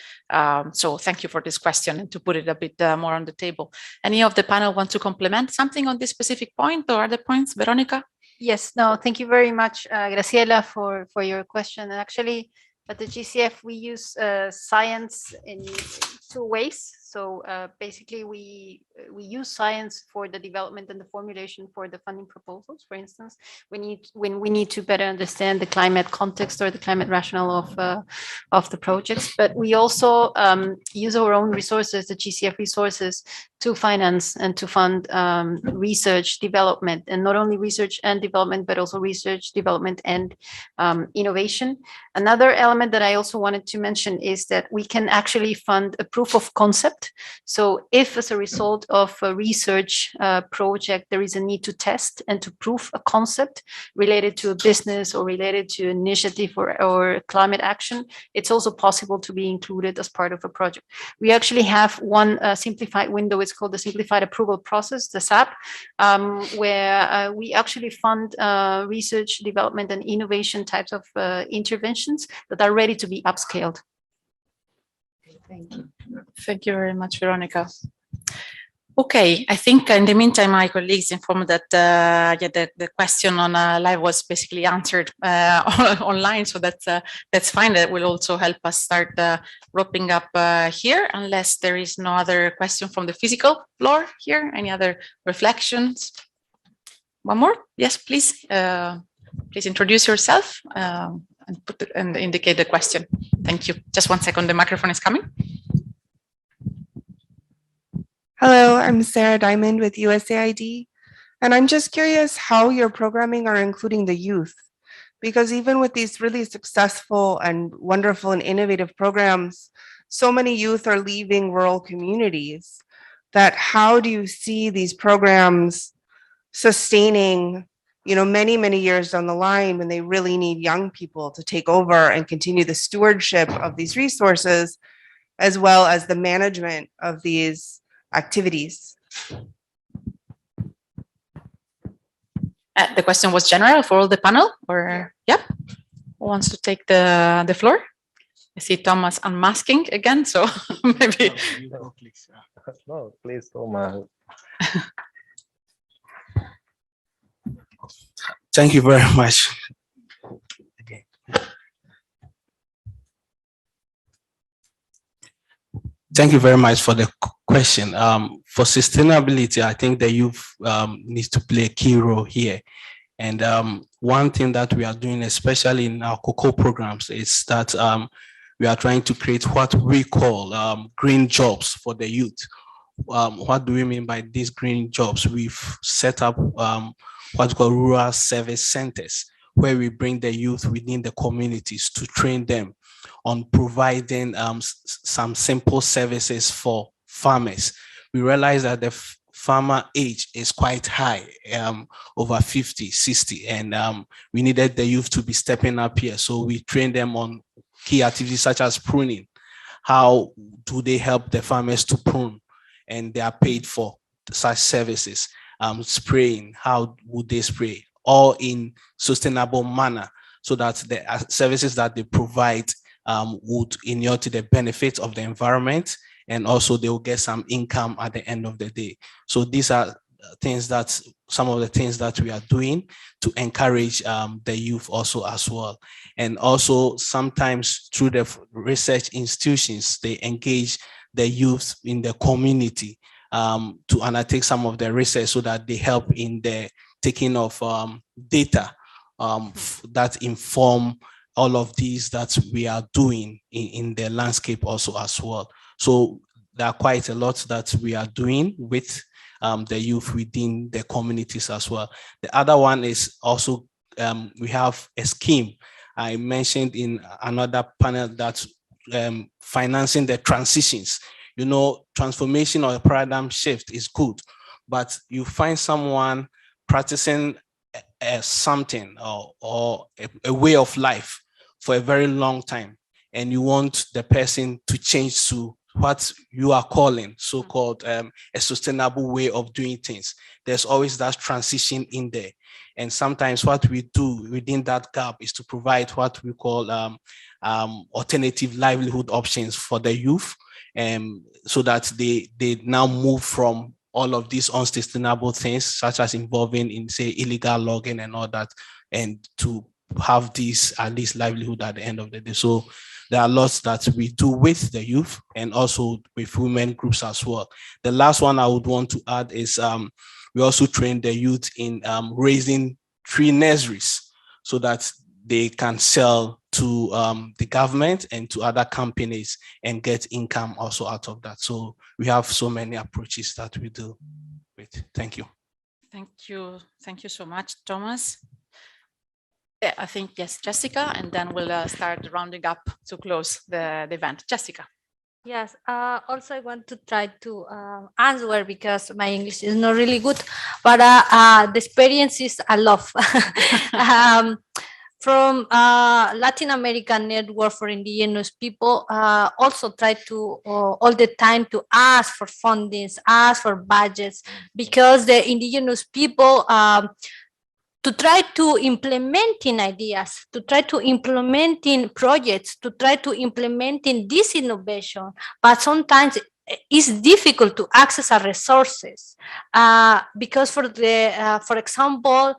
So thank you for this question and to put it a bit more on the table. Any of the panel want to complement something on this specific point or other points? Veronica? Yes, no, thank you very much, Graciela, for your question. And actually, at the GCF, we use science in two ways. So basically, we use science for the development and the formulation for the funding proposals. For instance, when we need to better understand the climate context or the climate rationale of the projects. But we also use our own resources, the GCF resources, to finance and to fund research development, and not only research and development, but also research development and innovation. Another element that I also wanted to mention is that we can actually fund a proof of concept. So if as a result of a research project, there is a need to test and to prove a concept related to a business or related to initiative or climate action, it's also possible to be included as part of a project. We actually have one simplified window. It's called the Simplified Approval Process, the SAP, where we actually fund research, development, and innovation types of interventions that are ready to be upscaled. Thank you. Thank you very much, Veronica. Okay, I think in the meantime, my colleagues informed that the question on live was basically answered online, so that's fine. That will also help us start wrapping up here, unless there is no other question from the physical floor here. Any other reflections? One more? Yes, please. Please introduce yourself and indicate the question. Thank you. Just 1 second, the microphone is coming. Hello, I'm Sarah Diamond with USAID, and I'm just curious how your programming are including the youth, because even with these really successful and wonderful and innovative programs, so many youth are leaving rural communities. That how do you see these programs sustaining, many, many years down the line when they really need young people to take over and continue the stewardship of these resources, as well as the management of these activities? The question was general for all the panel, or yeah, who wants to take the floor? I see Thomas unmasking again, so maybe. No, please, Thomas. Thank you very much. Thank you very much for the question. For sustainability, I think the youth needs to play a key role here. And one thing that we are doing, especially in our cocoa programs, is that we are trying to create what we call green jobs for the youth. What do we mean by these green jobs? We've set up what we call rural service centers, where we bring the youth within the communities to train them on providing some simple services for farmers. We realize that the farmer age is quite high, over 50, 60, and we needed the youth to be stepping up here. So we train them on key activities such as pruning. How do they help the farmers to prune? And they are paid for such services. Spraying, how would they spray? All in sustainable manner, so that the services that they provide would inure to the benefit of the environment, and also they will get some income at the end of the day. So these are things that, some of the things that we are doing to encourage the youth also as well. And also sometimes through the research institutions, they engage the youth in the community to undertake some of the research, so that they help in the taking of data that inform all of these that we are doing in the landscape also as well. So there are quite a lot that we are doing with the youth within the communities as well. The other one is also we have a scheme. I mentioned in another panel that financing the transitions. You know, transformation or a paradigm shift is good, but you find someone practicing something or a way of life for a very long time, and you want the person to change to what you are calling so-called a sustainable way of doing things. There's always that transition in there. And sometimes what we do within that gap is to provide what we call alternative livelihood options for the youth, so that they now move from all of these unsustainable things, such as involving in, say, illegal logging and all that, and to have this at least livelihood at the end of the day. So there are lots that we do with the youth and also with women groups as well. The last one I would want to add is we also train the youth in raising tree nurseries so that they can sell to the government and to other companies and get income also out of that. So we have so many approaches that we do with. Thank you. Thank you. Thank you so much, Thomas. Yeah, I think, yes, Jessica, and then we'll start rounding up to close the event. Jessica. Yes, also I want to try to answer because my English is not really good, but the experiences I love. From Latin American Network for Indigenous People, also try to all the time to ask for fundings, ask for budgets, because the indigenous people to try to implementing ideas, to try to implementing projects, to try to implementing this innovation, but sometimes it's difficult to access our resources because for example,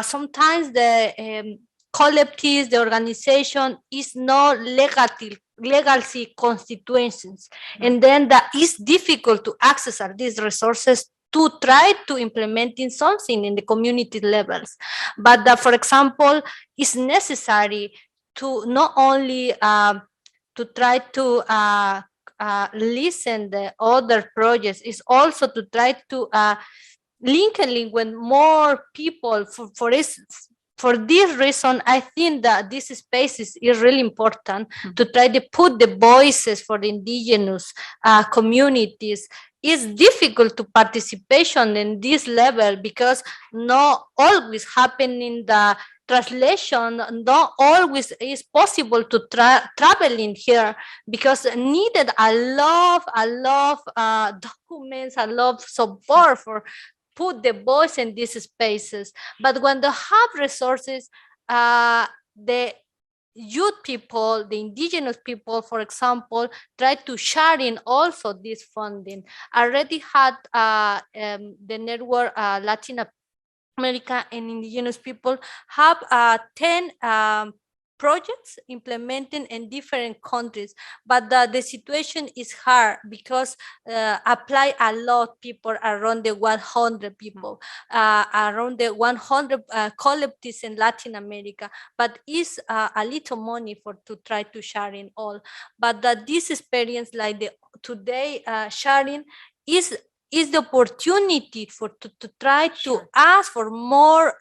sometimes the collectives, the organization is not legacy constitutions, and then that is difficult to access these resources to try to implementing something in the community levels. But for example, it's necessary to not only to try to listen the other projects, is also to try to link with more people. For this reason, I think that this space is really important to try to put the voices for the indigenous communities. It's difficult to participation in this level because not always happen in the translation, not always is possible to travel in here because needed a lot documents, a lot support for put the voice in these spaces. But when they have resources, the youth people, the indigenous people, for example, try to share in also this funding. I already had the network Latin America and indigenous people have 10 projects implementing in different countries, but the situation is hard because apply a lot people around the 100 people, around the 100 collectives in Latin America, but is a little money for to try to share in all. But this experience like the today sharing is the opportunity for to try to ask for more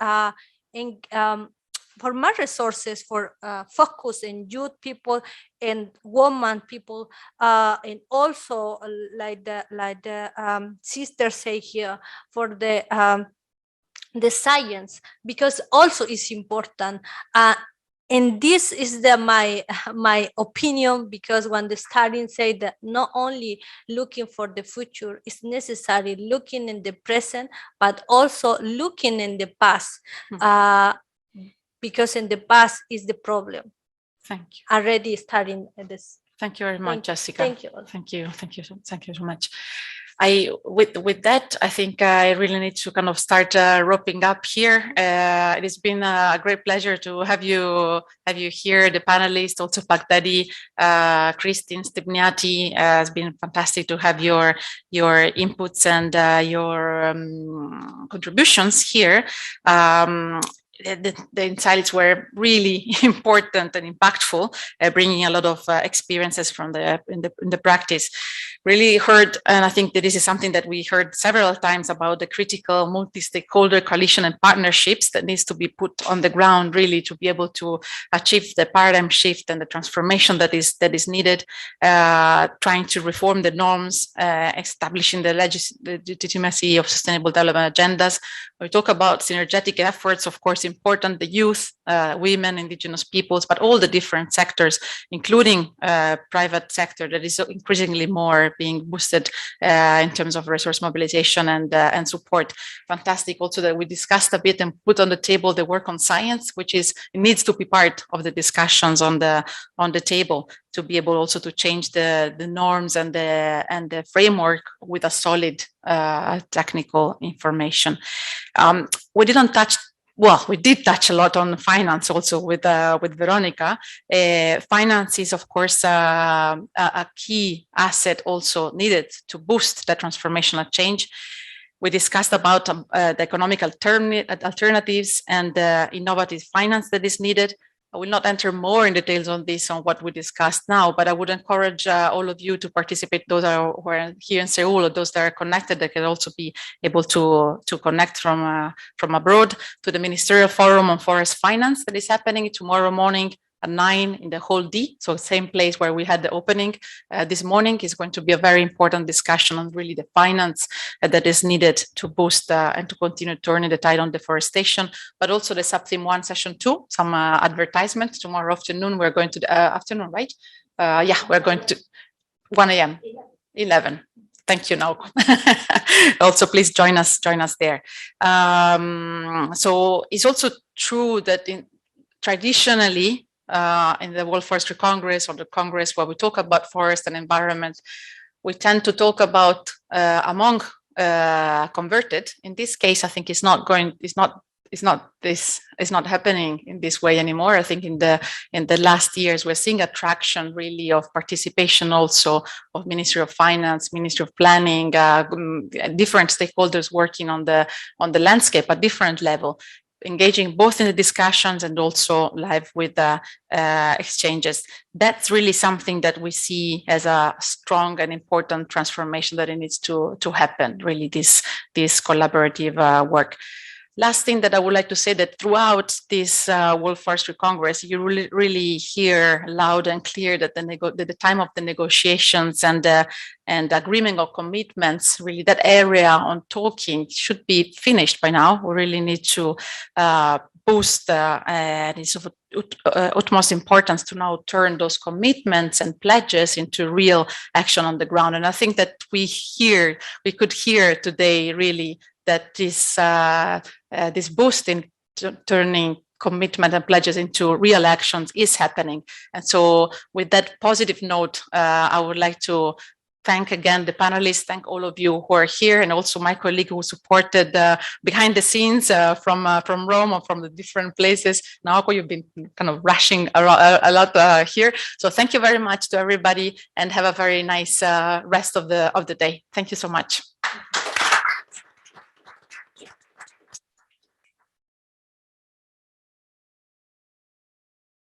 for more resources for focus in youth people and women people, and also like the sisters say here for the science, because also is important. And this is my opinion, because when the studying say that not only looking for the future is necessary, looking in the present, but also looking in the past. Because in the past is the problem. Thank you. Already starting this. Thank you very much, Jessica. Thank you. Thank you. Thank you. Thank you so much. With that, I think I really need to kind of start wrapping up here. It has been a great pleasure to have you here, the panelists, also Baghdadi, Christine Stibniati. It's been fantastic to have your inputs and your contributions here. the insights were really important and impactful, bringing a lot of experiences from in the practice. Really heard, and I think that this is something that we heard several times about the critical multi-stakeholder coalition and partnerships that needs to be put on the ground, really, to be able to achieve the paradigm shift and the transformation that is needed. Trying to reform the norms, establishing the legitimacy of sustainable development agendas. We talk about synergetic efforts, of course, important, the youth, women, indigenous peoples, but all the different sectors, including private sector that is increasingly more being boosted in terms of resource mobilization and support. Fantastic also that we discussed a bit and put on the table the work on science, which it needs to be part of the discussions on the table, to be able also to change the norms and the framework with a solid technical information. We didn't touch, well, we did touch a lot on finance also with Veronica. Finance is, of course, a key asset also needed to boost the transformational change. We discussed about the economic alternatives and innovative finance that is needed. I will not enter more in details on this, on what we discussed now, but I would encourage all of you to participate, those who are here in Seoul, or those that are connected, that can also be able to connect from abroad, to the Ministerial Forum on Forest Finance that is happening tomorrow morning at 9 in the Hall D. So same place where we had the opening this morning. Is going to be a very important discussion on really the finance that is needed to boost and to continue turning the tide on deforestation, but also the Subtheme 1 Session 2, some advertisements tomorrow afternoon. We're going to the afternoon, right? Yeah, we're going to 1 a.m. 11. Thank you, Naoko. Also, please join us there. So it's also true that traditionally, in the World Forestry Congress or the Congress where we talk about forest and environment, we tend to talk about among converted. In this case, I think it's not happening in this way anymore. I think in the last years, we're seeing a traction really of participation also of Ministry of Finance, Ministry of Planning, different stakeholders working on the landscape at different level, engaging both in the discussions and also live with the exchanges. That's really something that we see as a strong and important transformation that it needs to happen, really this collaborative work. Last thing that I would like to say, that throughout this World Forestry Congress, you really hear loud and clear that the time of the negotiations and agreement of commitments, really that area on talking should be finished by now. We really need to boost and it's of utmost importance to now turn those commitments and pledges into real action on the ground. And I think that we could hear today really that this boost in turning commitment and pledges into real actions is happening. And so with that positive note, I would like to thank again the panelists, thank all of you who are here, and also my colleague who supported behind the scenes from Rome or from the different places. Naoko, you've been kind of rushing a lot here. So thank you very much to everybody, and have a very nice rest of the day. Thank you so much.